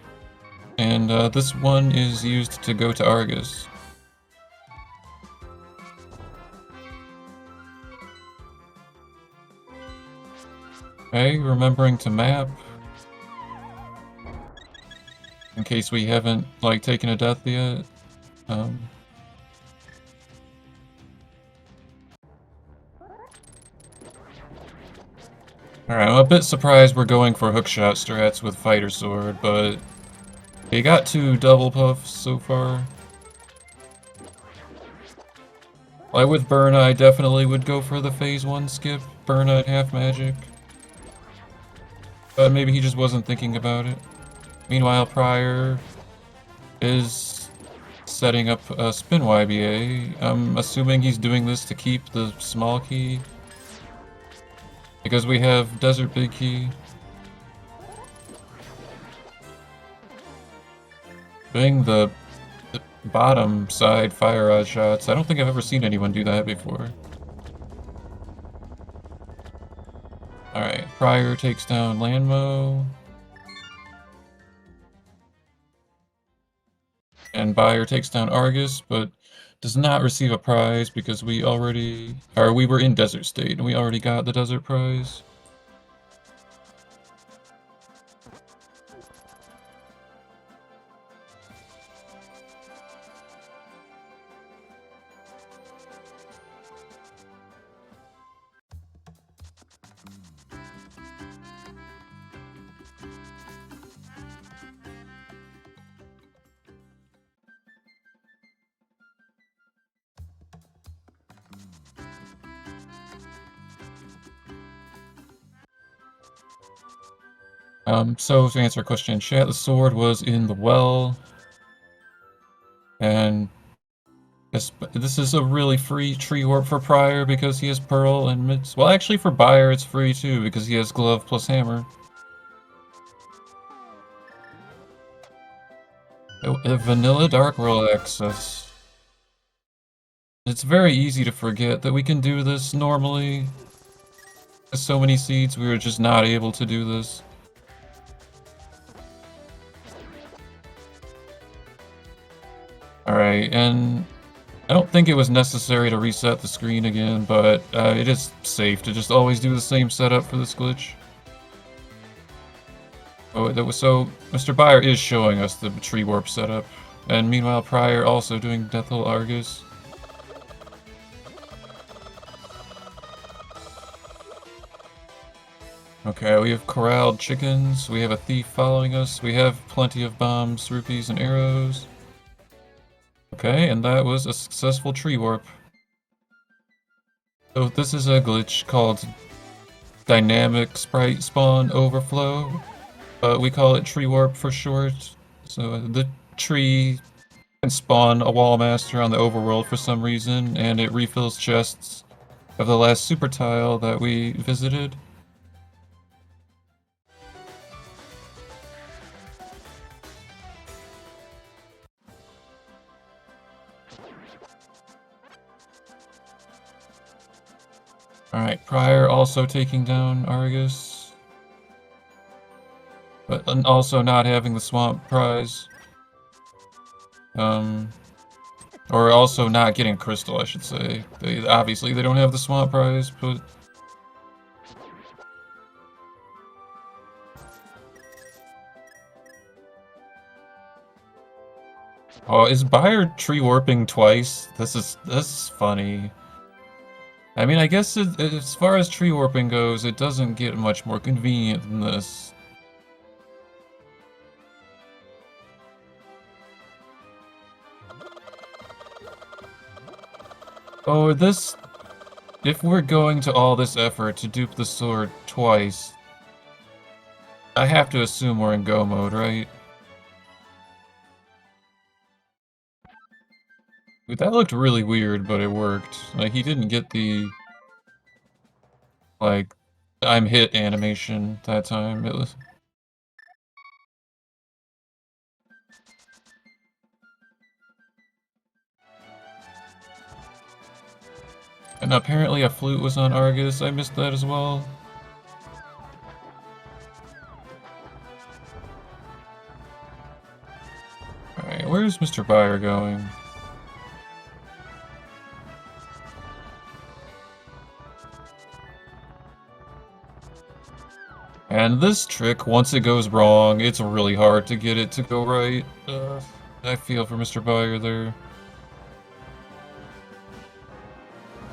and this one is used to go to Argus. Okay, remembering to map. In case we haven't, like, taken a death yet. Alright, I'm a bit surprised we're going for hookshot strats with Fighter Sword, but we got 2 double puffs so far. Like with Burna, I definitely would go for the phase 1 skip, Burna at half magic. But maybe he just wasn't thinking about it. Meanwhile, prieR is setting up a spin YBA. I'm assuming he's doing this to keep the small key, because we have Desert Big Key. Doing the bottom side fire rod shots. I don't think I've ever seen anyone do that before. Alright, prieR takes down Landmo. And MrByer takes down Argus, but does not receive a prize because we were in Desert State and we already got the Desert Prize. So to answer a question in chat, the sword was in the well, and this is a really free tree warp for prieR because he has Pearl and Mids. Well, actually for MrByer it's free too because he has Glove plus Hammer. A vanilla Dark World access. It's very easy to forget that we can do this normally. With so many seeds, we were just not able to do this. Alright, and I don't think it was necessary to reset the screen again, but it is safe to just always do the same setup for this glitch. So MrByer is showing us the tree warp setup, and meanwhile prieR also doing Death Hole Argus. Okay, we have corralled chickens, we have a thief following us, we have plenty of bombs, rupees, and arrows. Okay, and that was a successful tree warp. So this is a glitch called Dynamic Sprite Spawn Overflow. We call it tree warp for short. So the tree can spawn a wall master on the overworld for some reason, and it refills chests of the last super tile that we visited. Alright, prieR also taking down Argus. But also not having the swamp prize. Or also not getting crystal, I should say. Obviously they don't have the swamp prize, but... Oh, is Buyer tree warping twice? This is funny. I mean, I guess as far as tree warping goes, it doesn't get much more convenient than this. Oh, this... If we're going to all this effort to dupe the sword twice, I have to assume we're in go mode, right? Dude, that looked really weird, but it worked. Like, he didn't get the... like, I'm hit animation that time. It was... And apparently a flute was on Argus. I missed that as well. Alright, where's MrByer going? And this trick, once it goes wrong, it's really hard to get it to go right. I feel for MrByer there.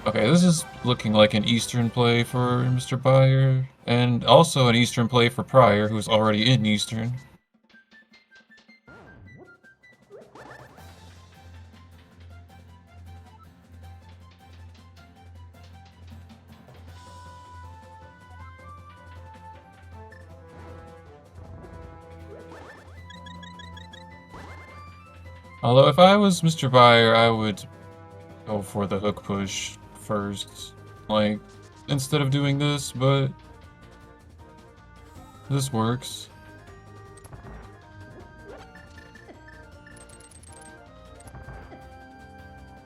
Okay, this is looking like an Eastern play for MrByer, and also an Eastern play for prieR, who's already in Eastern. Although if I was MrByer, I would go for the hook push first, like, instead of doing this, but this works.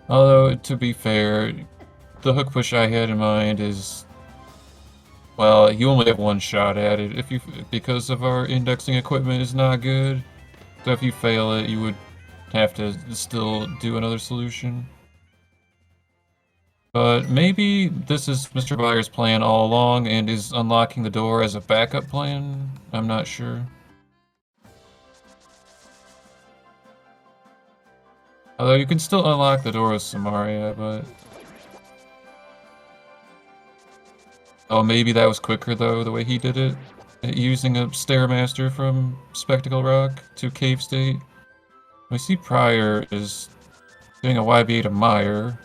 Although, to be fair, the hook push I had in mind is, well, you only have one shot at it because of our indexing equipment is not good. So if you fail it, you would have to still do another solution. But maybe this is MrByer's plan all along and is unlocking the door as a backup plan? I'm not sure. Although you can still unlock the door with Samaria, but... Oh, maybe that was quicker though, the way he did it. Using a Stairmaster from Spectacle Rock to Cave State. We see prieR is doing a YBA to Meyer.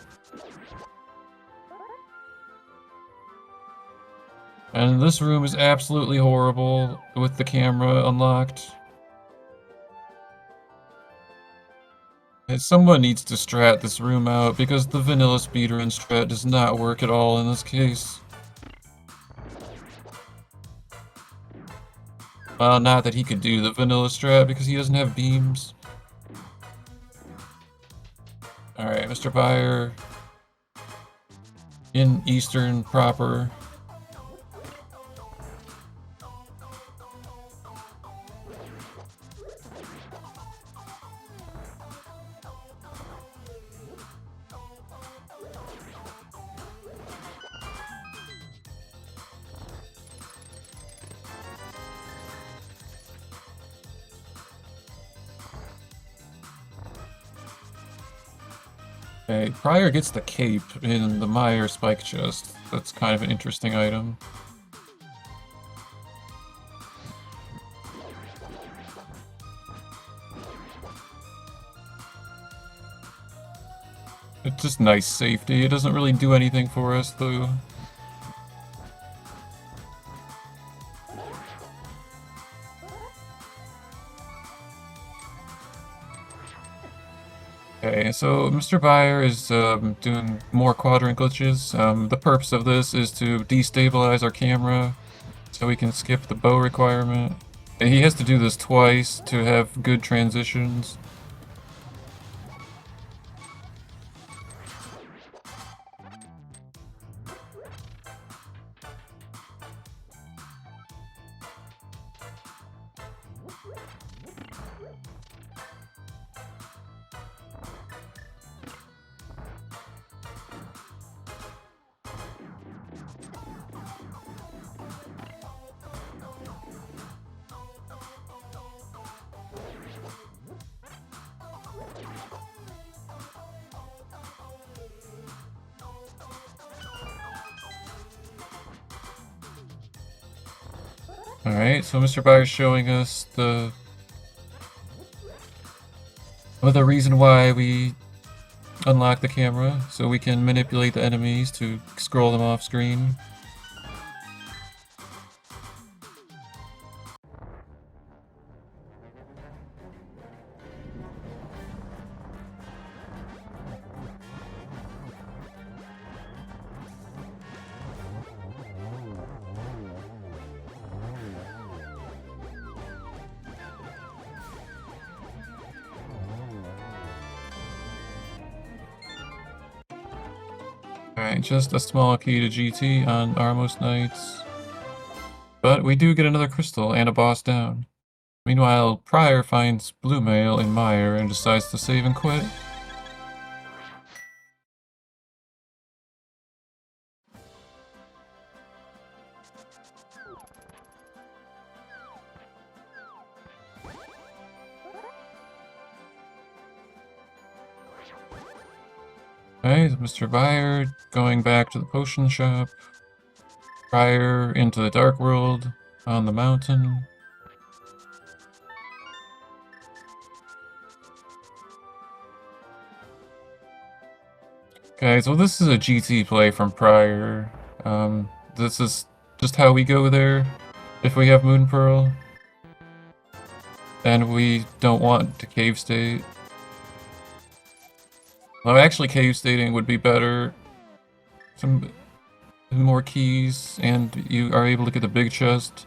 And this room is absolutely horrible with the camera unlocked. And someone needs to strat this room out because the vanilla speedrun strat does not work at all in this case. Well, not that he could do the vanilla strat because he doesn't have beams. Alright, MrByer in Eastern proper. Okay, prieR gets the cape in the Meyer spike chest. That's kind of an interesting item. It's just nice safety. It doesn't really do anything for us, though. Okay, so MrByer is doing more quadrant glitches. The purpose of this is to destabilize our camera so we can skip the bow requirement. And he has to do this twice to have good transitions. Alright, so MrByer is showing us the reason why we unlock the camera, so we can manipulate the enemies to scroll them off screen. Alright, just a small key to GT on Armos Knights. But we do get another crystal and a boss down. Meanwhile, prieR finds blue mail in MrByer and decides to save and quit. Okay, MrByer going back to the potion shop. prieR into the dark world on the mountain. Okay, so this is a GT play from prieR. This is just how we go there if we have Moon Pearl. And we don't want to cave state. Well, actually cave stating would be better. Some more keys, and you are able to get the big chest.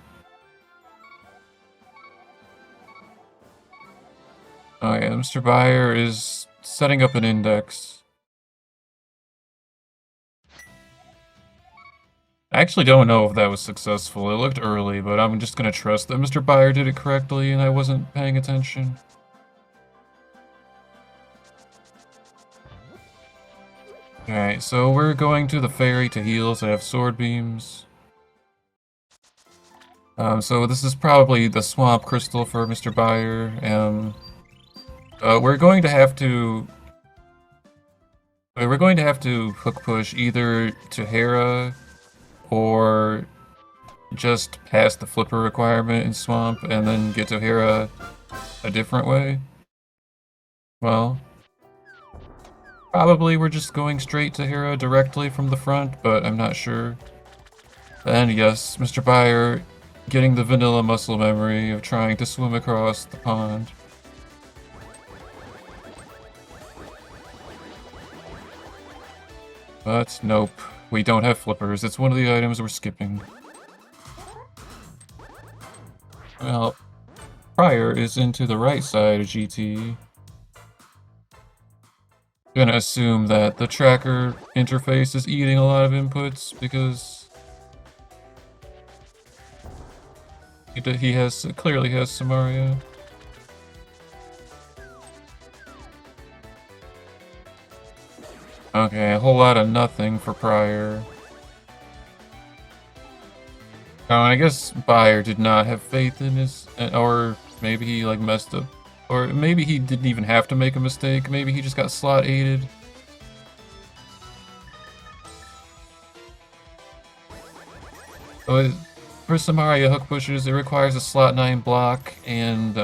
Oh yeah, MrByer is setting up an index. I actually don't know if that was successful. It looked early, but I'm just gonna trust that MrByer did it correctly and I wasn't paying attention. Alright, so we're going to the ferry to heal, so I have sword beams. So this is probably the swamp crystal for MrByer. We're going to have to hook push either to Hera or just pass the flipper requirement in swamp and then get to Hera a different way. Well, probably we're just going straight to Hera directly from the front, but I'm not sure. And yes, MrByer getting the vanilla muscle memory of trying to swim across the pond. But nope, we don't have flippers. It's one of the items we're skipping. Well, prieR is into the right side of GT. Gonna assume that the tracker interface is eating a lot of inputs because he clearly has Samaria. Okay, a whole lot of nothing for prieR. Oh, and I guess Buyer did not have faith in his, or maybe he like messed up. Or maybe he didn't even have to make a mistake. Maybe he just got slot aided. So for Samaria hook pushes, it requires a slot 9 block, and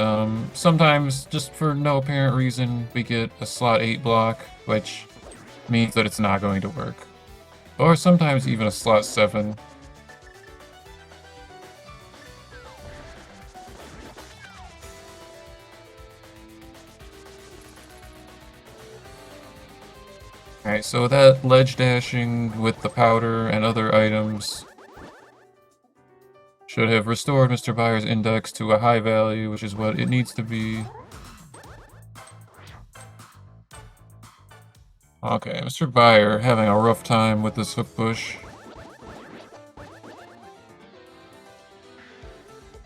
sometimes, just for no apparent reason, we get a slot 8 block, which means that it's not going to work. Or sometimes even a slot 7. Alright, so that ledge dashing with the powder and other items should have restored MrByer's index to a high value, which is what it needs to be. Okay, MrByer having a rough time with this hook push.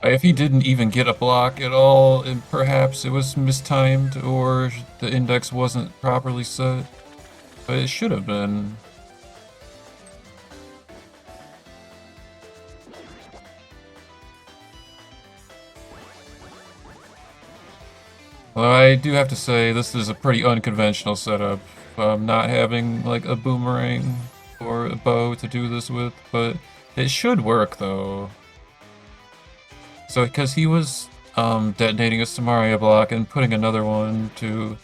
If he didn't even get a block at all, perhaps it was mistimed or the index wasn't properly set. But it should have been. Although I do have to say, this is a pretty unconventional setup. Not having like a boomerang or a bow to do this with, but it should work though. So because he was detonating a Samaria block and putting another one to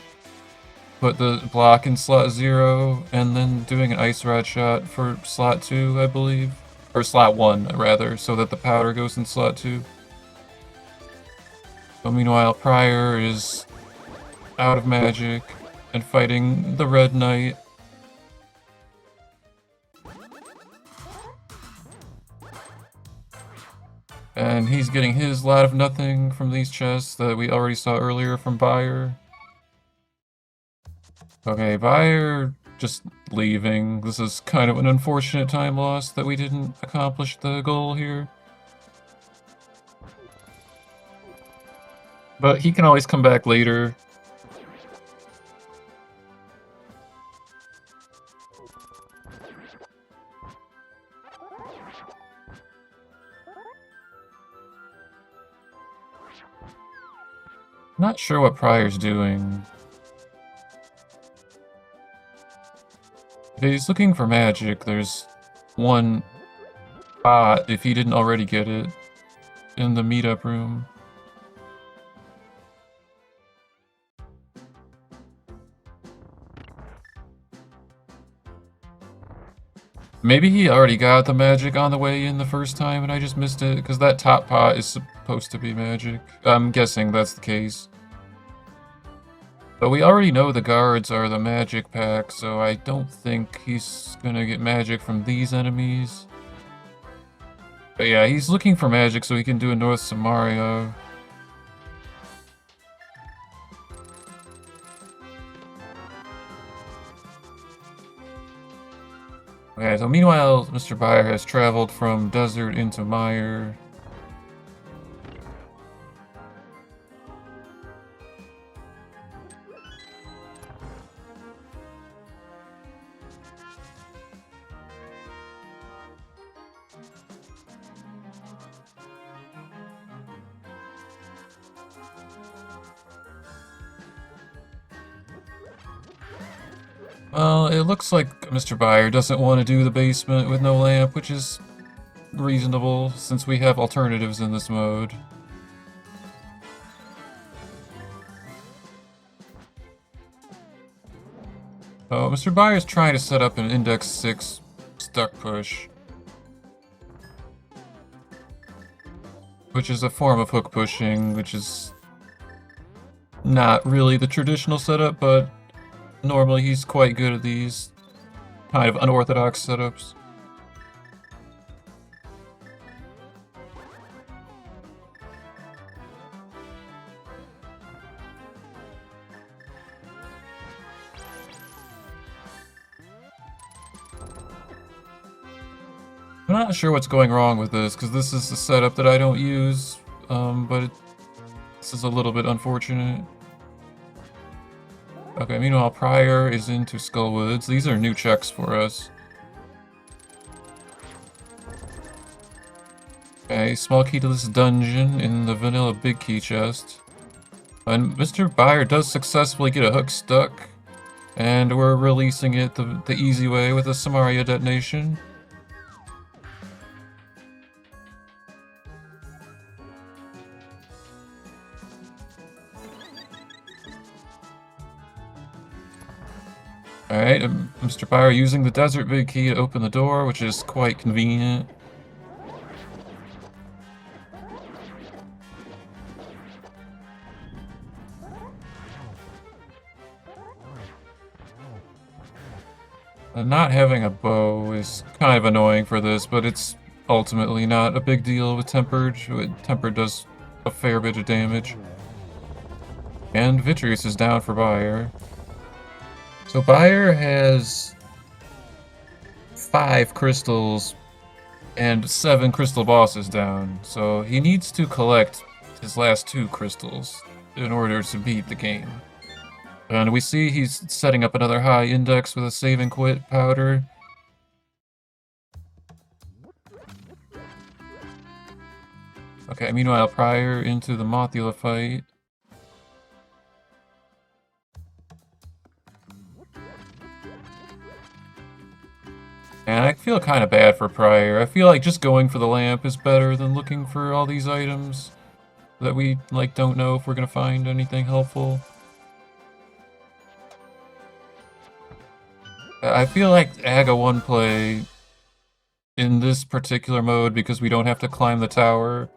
put the block in slot 0, and then doing an ice rod shot for slot 2, I believe. Or slot 1, rather, so that the powder goes in slot 2. But meanwhile, prieR is out of magic and fighting the Red Knight. And he's getting his lot of nothing from these chests that we already saw earlier from MrByer. Okay, MrByer just leaving. This is kind of an unfortunate time loss that we didn't accomplish the goal here. But he can always come back later. Not sure what prieR's doing. If he's looking for magic, there's one pot, if he didn't already get it, in the meetup room. Maybe he already got the magic on the way in the first time and I just missed it, because that top pot is supposed to be magic. I'm guessing that's the case. But we already know the guards are the magic pack, so I don't think he's gonna get magic from these enemies. But yeah, he's looking for magic so he can do a North Samaria. Okay, so meanwhile, MrByer has traveled from desert into mire. Well, it looks like MrByer doesn't want to do the basement with no lamp, which is reasonable, since we have alternatives in this mode. Oh, MrByer is trying to set up an Index 6 stuck push, which is a form of hook pushing, which is not really the traditional setup, but normally he's quite good at these kind of unorthodox setups. I'm not sure what's going wrong with this, because this is a setup that I don't use, but this is a little bit unfortunate. Okay, meanwhile, prieR is into Skullwoods. These are new checks for us. Okay, small key to this dungeon in the vanilla big key chest. And MrByer does successfully get a hook stuck, and we're releasing it the easy way with a Samaria detonation. Alright, MrByer using the desert big key to open the door, which is quite convenient. Not having a bow is kind of annoying for this, but it's ultimately not a big deal with Tempered. Tempered does a fair bit of damage. And Vitreous is down for MrByer. So MrByer has 5 crystals and 7 crystal bosses down, so he needs to collect his last 2 crystals in order to beat the game. And we see he's setting up another high index with a save and quit powder. Okay, meanwhile, prieR into the Mothula fight. And I feel kind of bad for prieR. I feel like just going for the lamp is better than looking for all these items that we, like, don't know if we're gonna find anything helpful. I feel like AGA 1 play in this particular mode, because we don't have to climb the tower,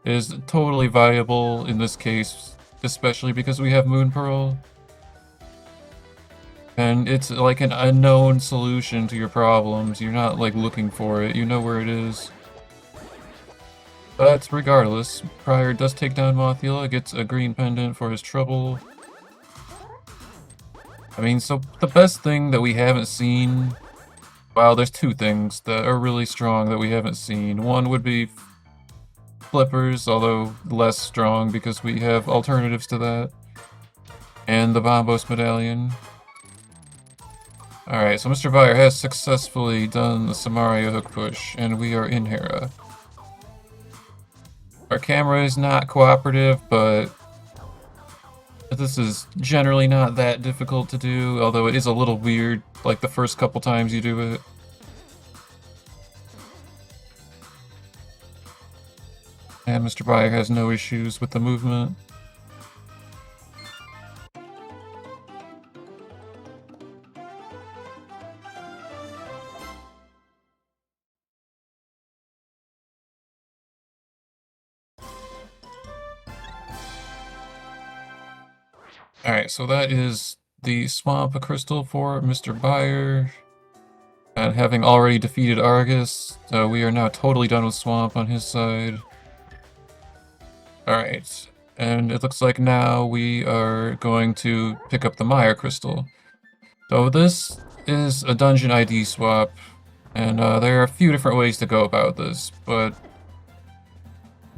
is totally viable in this case, especially because we have Moon Pearl. And it's like an unknown solution to your problems. You're not like looking for it, you know where it is. But regardless, prieR does take down Mothula, gets a green pendant for his trouble. I mean, so the best thing that we haven't seen... Well, there's two things that are really strong that we haven't seen. One would be flippers, although less strong because we have alternatives to that. And the Bombos medallion. Alright, so MrByer has successfully done the Samaria hook push, and we are in Hera. Our camera is not cooperative, but this is generally not that difficult to do, although it is a little weird, like the first couple times you do it. And MrByer has no issues with the movement. Alright, so that is the Swamp Crystal for MrByer. And having already defeated Argus, we are now totally done with Swamp on his side. Alright, and it looks like now we are going to pick up the Meyer Crystal. So this is a dungeon ID swap, and there are a few different ways to go about this, but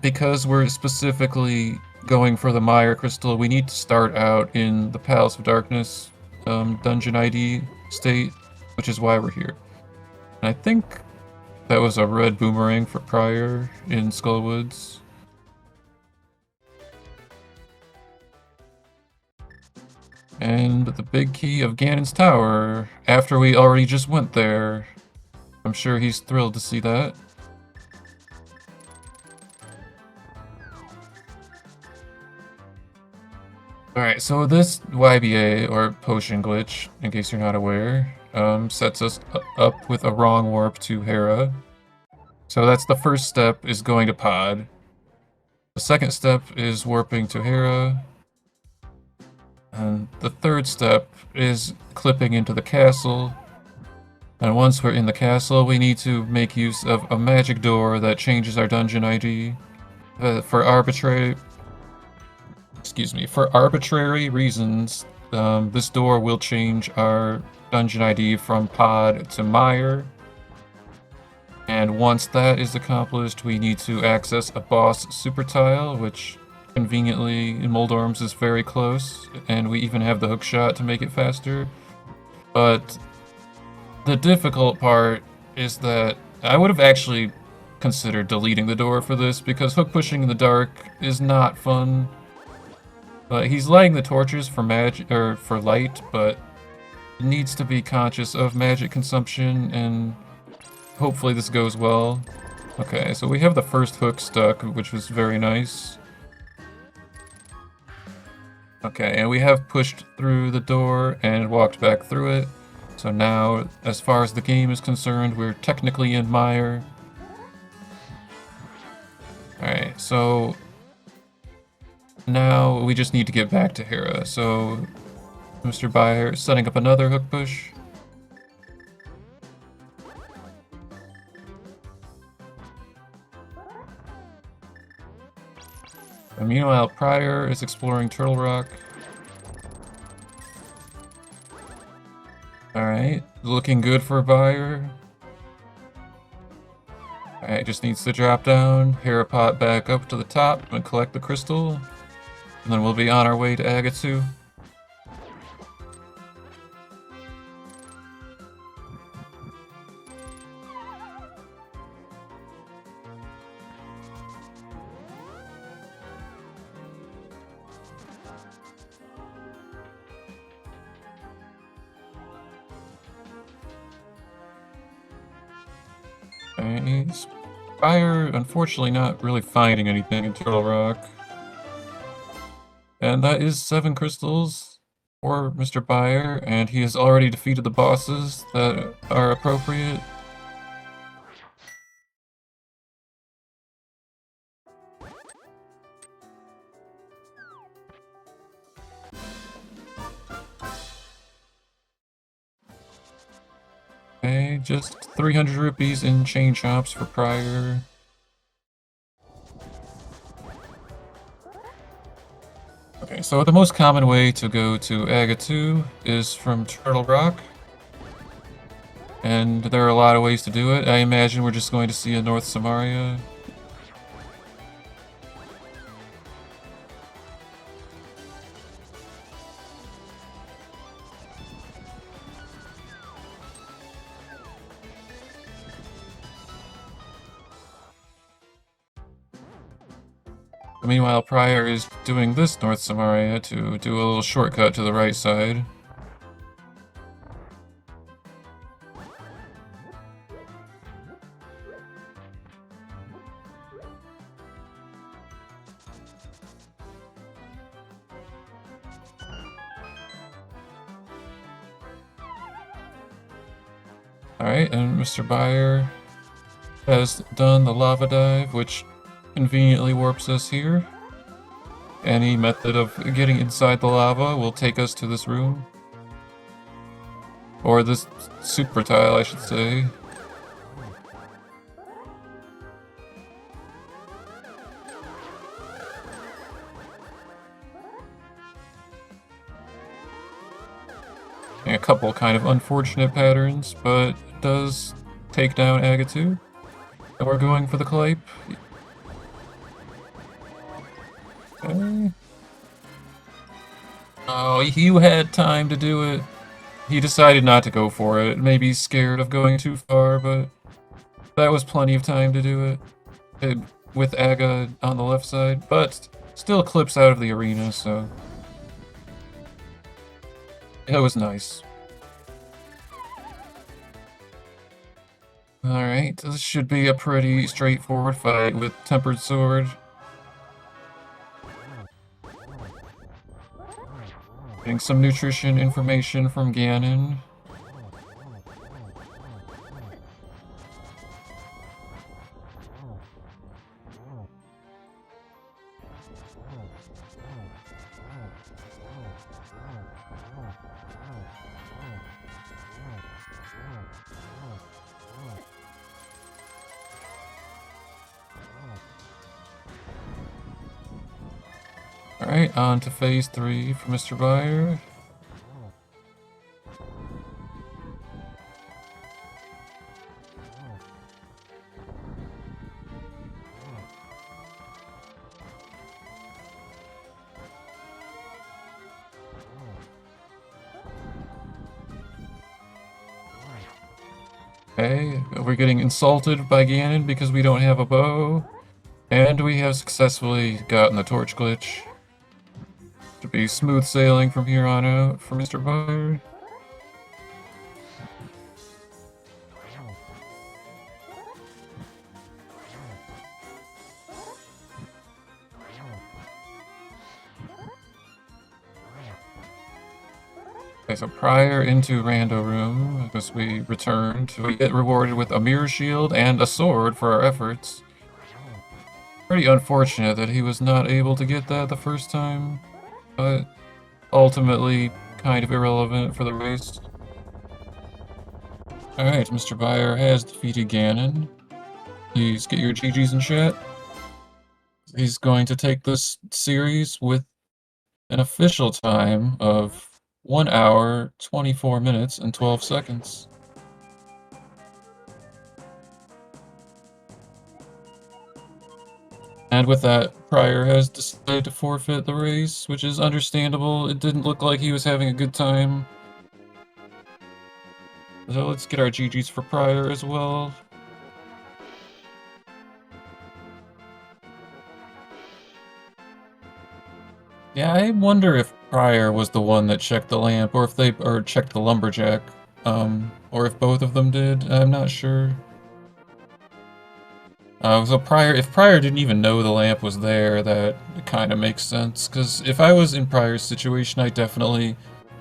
because we're specifically going for the Meyer Crystal, we need to start out in the Palace of Darkness dungeon ID state, which is why we're here. And I think that was a red boomerang for prieR in Skullwoods. And the big key of Ganon's Tower, after we already just went there. I'm sure he's thrilled to see that. Alright, so this YBA, or potion glitch, in case you're not aware, sets us up with a wrong warp to Hera. So that's the first step, is going to Pod. The second step is warping to Hera. And the third step is clipping into the castle. And once we're in the castle, we need to make use of a magic door that changes our dungeon ID. For arbitrary reasons, this door will change our dungeon ID from Pod to Meyer. And once that is accomplished, we need to access a boss super tile, which conveniently in Moldorms is very close, and we even have the hook shot to make it faster. But the difficult part is that I would have actually considered deleting the door for this, because hook pushing in the dark is not fun. He's lighting the torches for for light, but needs to be conscious of magic consumption, and hopefully this goes well. Okay, so we have the first hook stuck, which was very nice. Okay, and we have pushed through the door and walked back through it. So now, as far as the game is concerned, we're technically in Meyer. Alright, so now we just need to get back to Hera. So MrByer setting up another hook push. And meanwhile, prieR is exploring Turtle Rock. Alright, looking good for Byer. Alright, just needs to drop down, Hera pot back up to the top, and collect the crystal. And then we'll be on our way to AGA 2. Okay, SpeedGaming, unfortunately not really finding anything in Turtle Rock. And that is 7 crystals for MrByer, and he has already defeated the bosses that are appropriate. Okay, just 300 rupees in chain shops for prieR. Okay, so the most common way to go to Aga 2 is from Turtle Rock. And there are a lot of ways to do it. I imagine we're just going to see a North Samaria. Meanwhile, prieR is doing this North Samaria to do a little shortcut to the right side. Alright, and MrByer has done the lava dive, which conveniently warps us here. Any method of getting inside the lava will take us to this room. Or this super tile, I should say. A couple kind of unfortunate patterns, but it does take down Aga 2. And we're going for the Clipe. Okay. Oh, you had time to do it. He decided not to go for it. Maybe he's scared of going too far, but that was plenty of time to do it. With Aga on the left side, but still clips out of the arena, so it was nice. Alright, this should be a pretty straightforward fight with Tempered Sword. Getting some nutrition information from Ganon. Alright, on to phase 3 for MrByer. Okay, we're getting insulted by Ganon because we don't have a bow. And we have successfully gotten the torch glitch. To be smooth sailing from here on out for MrByer. Okay, so prieR into Rando Room, because we returned, we get rewarded with a mirror shield and a sword for our efforts. Pretty unfortunate that he was not able to get that the first time, but ultimately kind of irrelevant for the race. Alright, MrByer has defeated Ganon. Please get your GGs in chat. He's going to take this series with an official time of 1 hour, 24 minutes, and 12 seconds. And with that, prieR has decided to forfeit the race, which is understandable. It didn't look like he was having a good time. So let's get our GGs for prieR as well. Yeah, I wonder if prieR was the one that checked the lamp, or if checked the lumberjack, or if both of them did. I'm not sure. So if prieR didn't even know the lamp was there, that kind of makes sense. Because if I was in prieR's situation, I definitely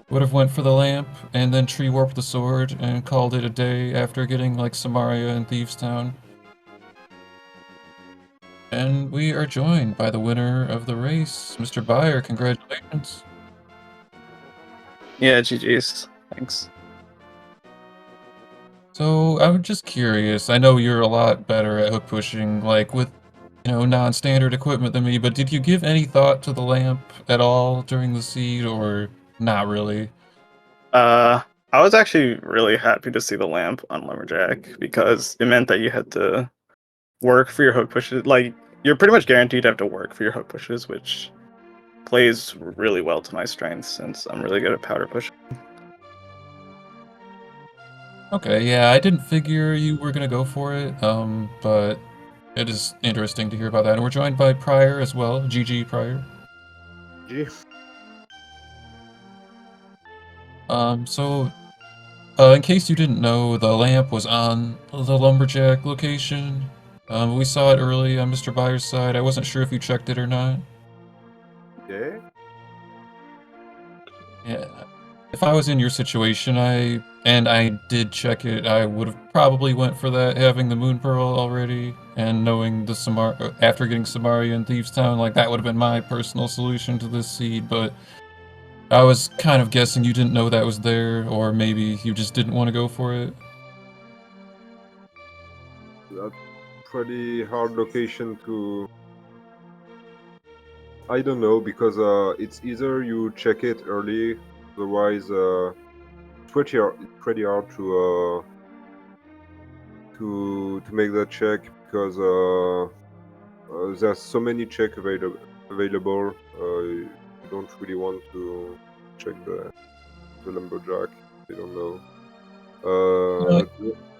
would have went for the lamp and then tree warped the sword and called it a day after getting like Samaria and Thieves Town. And we are joined by the winner of the race, MrByer. Congratulations. Yeah, GG's. Thanks. So I'm just curious. I know you're a lot better at hook pushing, like with, non-standard equipment than me, but did you give any thought to the lamp at all during the seed, or not really? I was actually really happy to see the lamp on Lumberjack because it meant that you had to work for your hook pushes. Like, you're pretty much guaranteed to have to work for your hook pushes, which plays really well to my strengths since I'm really good at powder pushing. Okay, yeah, I didn't figure you were gonna go for it, but it is interesting to hear about that. And we're joined by prieR as well, GG prieR. G. So, in case you didn't know, the lamp was on the Lumberjack location. We saw it early on MrByer's side. I wasn't sure if you checked it or not. Yeah. Yeah. If I was in your situation, I did check it, I would have probably went for that, having the Moon Pearl already, and knowing the after getting Samaria and Thieves Town, like that would have been my personal solution to this seed, but I was kind of guessing you didn't know that was there, or maybe you just didn't want to go for it. That's pretty hard location to. I don't know because it's either you check it early, otherwise it's pretty hard to make that check because there's so many check available. You don't really want to check the lumberjack. I don't know.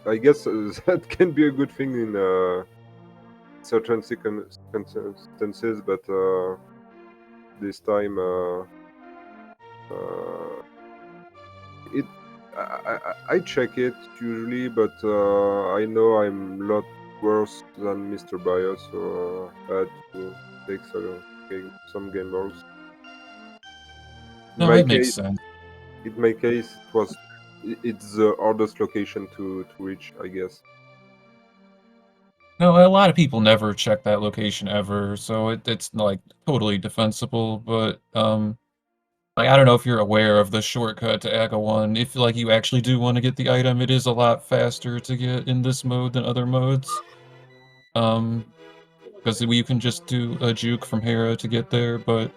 I guess that can be a good thing in certain circumstances, but this time it I check it usually, but I know I'm a lot worse than MrByer, so I had to take some gambles. In No, my it makes case, sense. it's the hardest location to reach, I guess. No, a lot of people never check that location ever, so it's like totally defensible, but like, I don't know if you're aware of the shortcut to AGA 1. If, like, you actually do want to get the item, it is a lot faster to get in this mode than other modes. Because you can just do a juke from Hera to get there, but,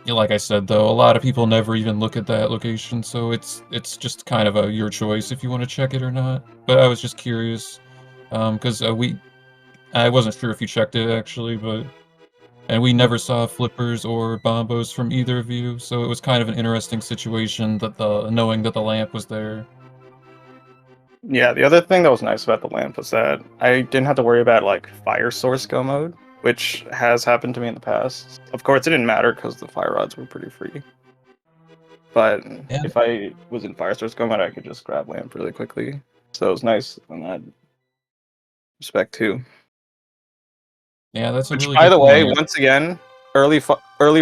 like I said, though, a lot of people never even look at that location, so it's just kind of your choice if you want to check it or not. But I was just curious, because I wasn't sure if you checked it, actually, but... And we never saw flippers or bombos from either of you, so it was kind of an interesting situation that knowing that the lamp was there. Yeah, the other thing that was nice about the lamp was that I didn't have to worry about like fire source go mode, which has happened to me in the past. Of course, it didn't matter because the fire rods were pretty free. But Yeah, if I was in fire source go mode, I could just grab lamp really quickly. So it was nice in that respect too. yeah, that's a Which, really by good the way, point. once again, early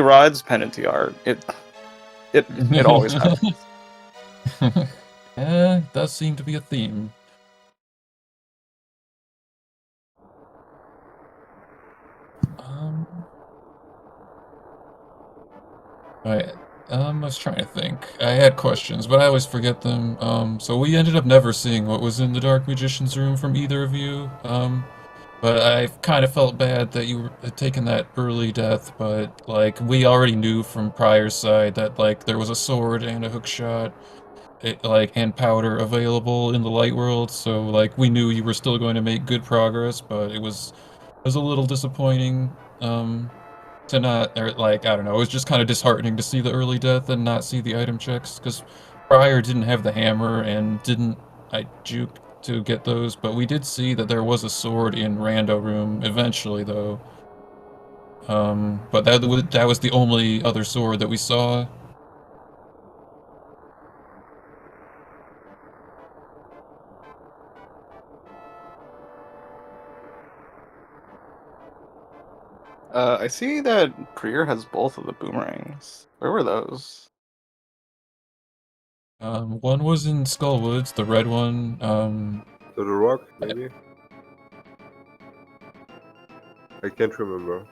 rods penalty art. It always happens. Yeah, it does seem to be a theme. Um, I, I was trying to think. I had questions, but I always forget them. So we ended up never seeing what was in the Dark Magician's room from either of you. But I kind of felt bad that you had taken that early death, but, like, we already knew from prieR's side that, like, there was a sword and a hook shot, and powder available in the light world, so, like, we knew you were still going to make good progress, but it was a little disappointing, to not, or, like, I don't know, it was just kind of disheartening to see the early death and not see the item checks, because prieR didn't have the hammer and didn't, juke to get those, but we did see that there was a sword in Rando Room eventually, though. But that was the only other sword that we saw. I see that prieR has both of the boomerangs. Where were those? One was in Skullwoods, the red one. To the rock, maybe? I can't remember.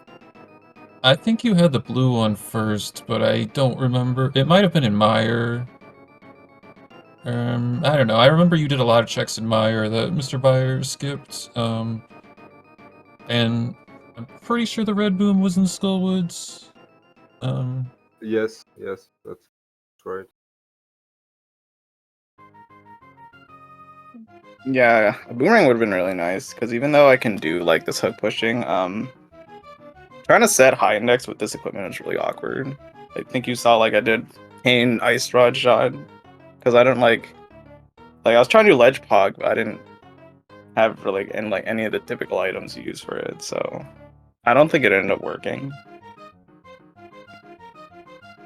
I think you had the blue one first, but I don't remember. It might have been in Meyer. I don't know. I remember you did a lot of checks in Meyer that MrByer skipped. And I'm pretty sure the red boom was in Skullwoods. Yes, that's right. Yeah, a boomerang would have been really nice, because even though I can do like this hook pushing, trying to set high index with this equipment is really awkward. I think you saw like I did Kane ice rod shot, because I don't like I was trying to do ledge pog, but I didn't have really any of the typical items you use for it, so I don't think it ended up working.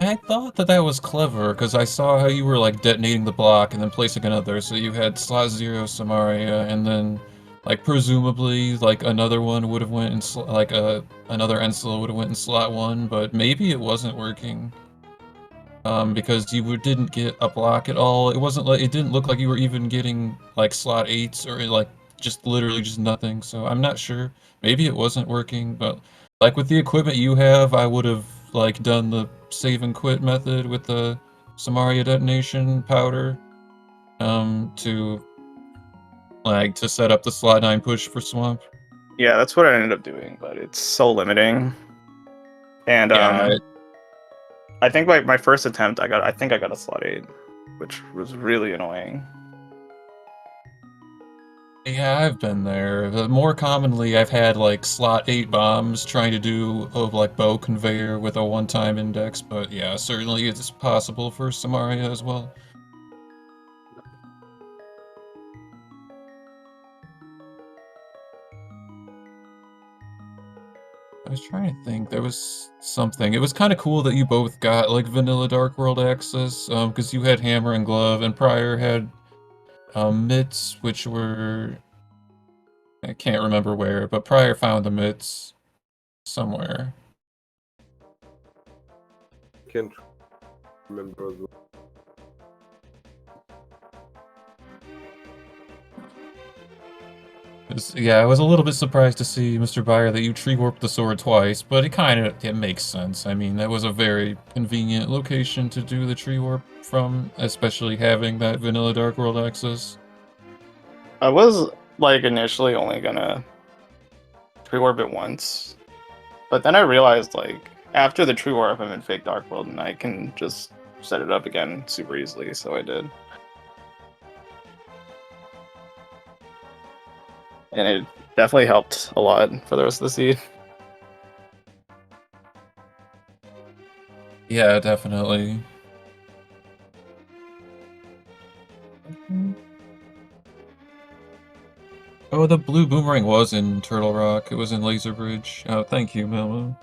I thought that was clever, because I saw how you were like detonating the block and then placing another, so you had slot 0 Samaria, and then like presumably like another one would have went in another Ensel would have went in slot 1, but maybe it wasn't working. Because you didn't get a block at all. It wasn't like it didn't look like you were even getting like slot 8s or like just literally just nothing. So I'm not sure. Maybe it wasn't working, but like with the equipment you have, I would have like done the save and quit method with the Samaria detonation powder to set up the slot 9 push for swamp. Yeah, that's what I ended up doing, but it's so limiting. And Yeah, I think my first attempt, I think I got a slot 8, which was really annoying. Yeah, I've been there. More commonly, I've had like slot 8 bombs trying to do like bow conveyor with a one-time index, but yeah, certainly it's possible for Samaria as well. I was trying to think, there was something. It was kind of cool that you both got like vanilla Dark World access, because you had Hammer and Glove, and prieR had mitts, which were I can't remember where, but prieR found the mitts somewhere. Can't remember as well. Yeah, I was a little bit surprised to see, MrByer, that you tree warped the sword twice, but it makes sense. I mean, that was a very convenient location to do the tree warp from, especially having that vanilla Dark World access. I was like initially only gonna tree warp it once, but then I realized like after the tree warp I'm in fake Dark World and I can just set it up again super easily, so I did. And it definitely helped a lot for the rest of the seed. Yeah, definitely. Oh, the blue boomerang was in Turtle Rock. It was in Laser Bridge. Oh, thank you, Melmo.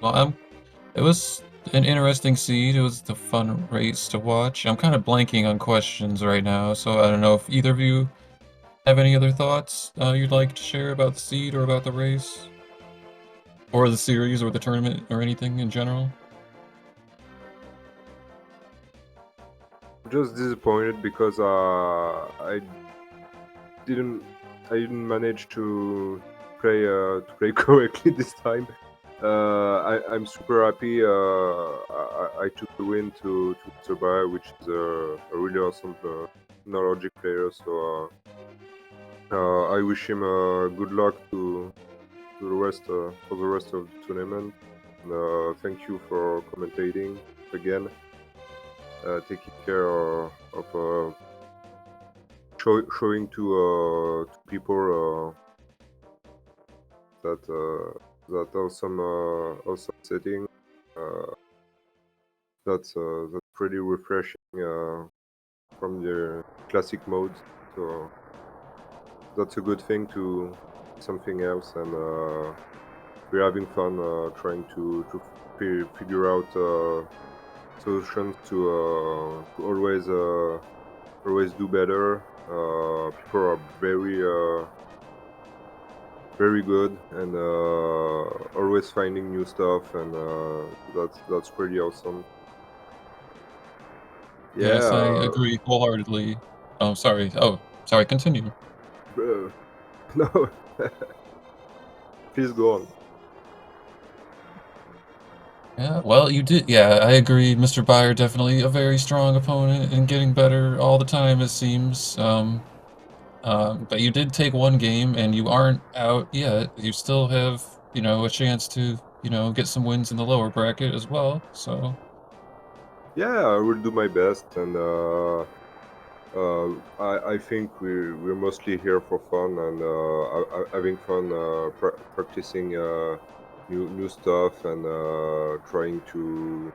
Well, it was an interesting seed. It was the fun race to watch. I'm kind of blanking on questions right now, so I don't know if either of you have any other thoughts you'd like to share about the seed or about the race? Or the series or the tournament or anything in general? Just disappointed because I didn't manage to play correctly this time. I'm super happy. I took the win to MrByer, which is a really awesome Logic player. So I wish him good luck to the rest for the rest of the tournament. Thank you for commentating again. Taking care of showing to people that awesome setting. That's pretty refreshing from the classic modes. So that's a good thing to something else, and we're having fun trying to figure out solutions to always always do better. People are very good and always finding new stuff, and that's pretty awesome. Yeah. Yes, I agree wholeheartedly. Oh, sorry. Oh, sorry. Continue. No, please go on. Yeah, well, you did. Yeah, I agree. MrByer definitely a very strong opponent and getting better all the time, it seems. But you did take one game and you aren't out yet. You still have, a chance to, get some wins in the lower bracket as well. So, Yeah, I will do my best, and I think we're mostly here for fun and having fun, practicing new stuff, and trying to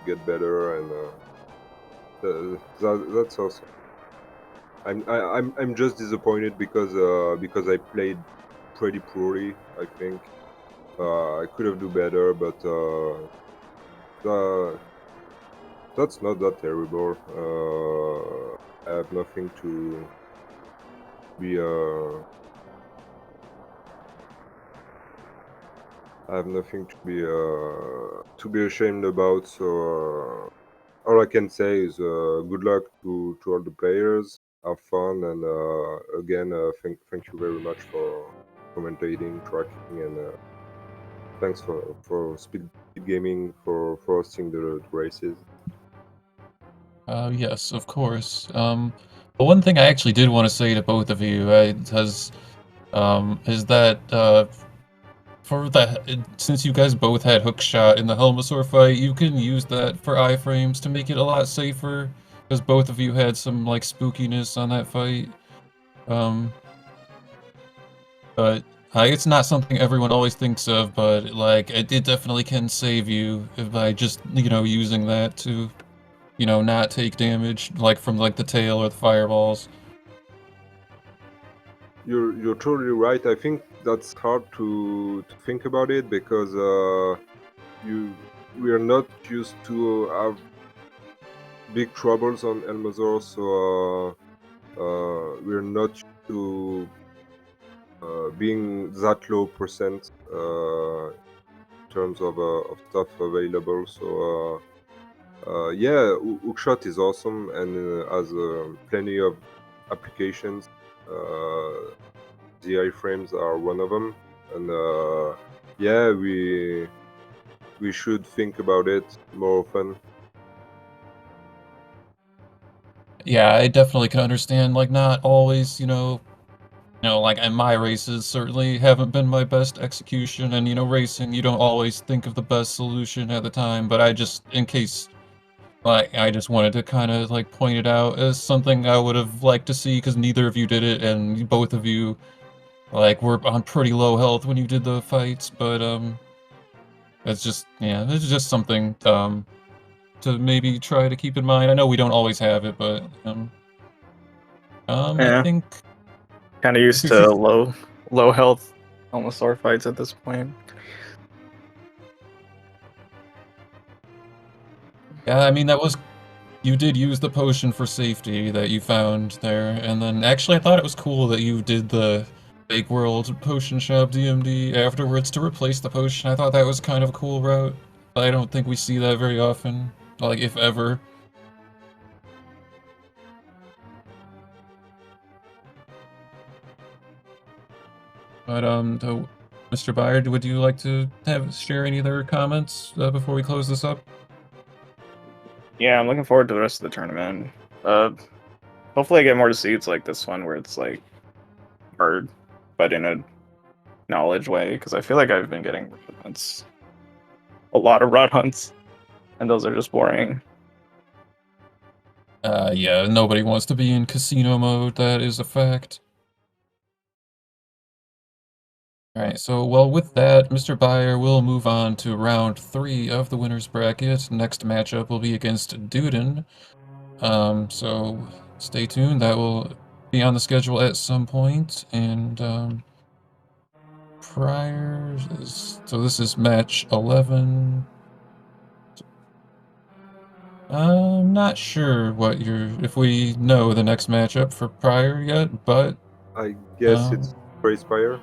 get better, and that's awesome. I'm just disappointed because I played pretty poorly. I think I could have do better, but that's not that terrible. I have nothing to be I have nothing to be ashamed about. So all I can say is good luck to all the players. Have fun, and again, thank you very much for commentating, tracking, and thanks for SpeedGaming for hosting the races. yes, of course. But one thing I actually did want to say to both of you, is that, since you guys both had hook shot in the Helmasaur fight, you can use that for iframes to make it a lot safer, because both of you had some, like, spookiness on that fight. But it's not something everyone always thinks of, but, like, it definitely can save you by just, using that to, not take damage, like, from, like, the tail or the fireballs. You're totally right. I think that's hard to think about it because we are not used to have big troubles on Elmazor, so we're not used to being that low percent in terms of stuff available. So yeah, Hookshot is awesome and has plenty of applications. The iframes are one of them, and yeah, we should think about it more often. Yeah, I definitely can understand, like, not always, like, in my races certainly haven't been my best execution, and, racing, you don't always think of the best solution at the time, but I just, in case, like, I just wanted to kind of, like, point it out as something I would have liked to see, because neither of you did it, and both of you, like, were on pretty low health when you did the fights, but, it's just something, to maybe try to keep in mind. I know we don't always have it, but, I Yeah, think... kind of used to low health Elmasaur fights at this point. Yeah, I mean, you did use the potion for safety that you found there, and then actually I thought it was cool that you did the Fake World Potion Shop DMD afterwards to replace the potion. I thought that was kind of a cool route. I don't think we see that very often, like, if ever. But, MrByer, would you like to share any other comments before we close this up? Yeah, I'm looking forward to the rest of the tournament. Hopefully I get more seeds like this one where it's like hard, but in a knowledge way, because I feel like I've been getting a lot of rod hunts, and those are just boring. Yeah, nobody wants to be in casino mode, that is a fact. Alright, so, well, with that, MrByer will move on to round 3 of the winner's bracket. Next matchup will be against Duden. So stay tuned, that will be on the schedule at some point, and, so this is match 11. I'm not sure if we know the next matchup for prieR yet, but I guess it's prieR57.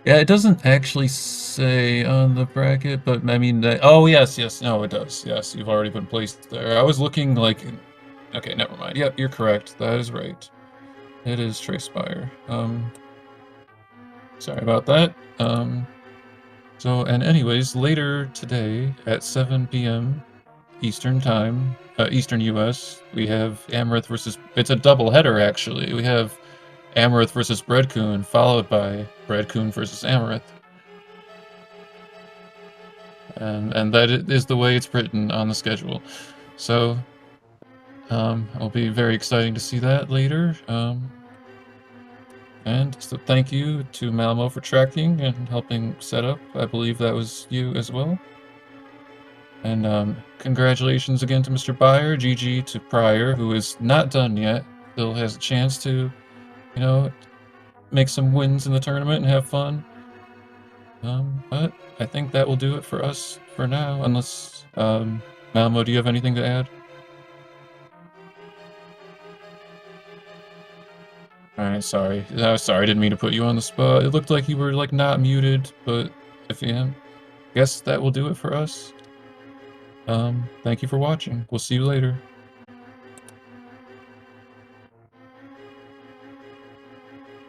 Yeah, it doesn't actually say on the bracket, but I mean, oh yes, no, it does. Yes, you've already been placed there. I was looking like, okay, never mind. Yep, you're correct. That is right. It is SpeedGaming. Sorry about that. So, and anyways, later today at 7 p.m. Eastern Time, Eastern US, we have Amaranth versus, it's a double header actually. We have Amaranth versus breadCoon, followed by breadCoon versus Amaranth. And that is the way it's written on the schedule. So, it'll be very exciting to see that later. And so thank you to Malmo for tracking and helping set up. I believe that was you as well. And congratulations again to MrByer, GG to prieR, who is not done yet. Still has a chance to, you know, make some wins in the tournament and have fun. But I think that will do it for us for now, unless, Malmo, do you have anything to add? Alright, sorry. Sorry, I didn't mean to put you on the spot. It looked like you were, like, not muted, but if you am, guess that will do it for us. Thank you for watching. We'll see you later.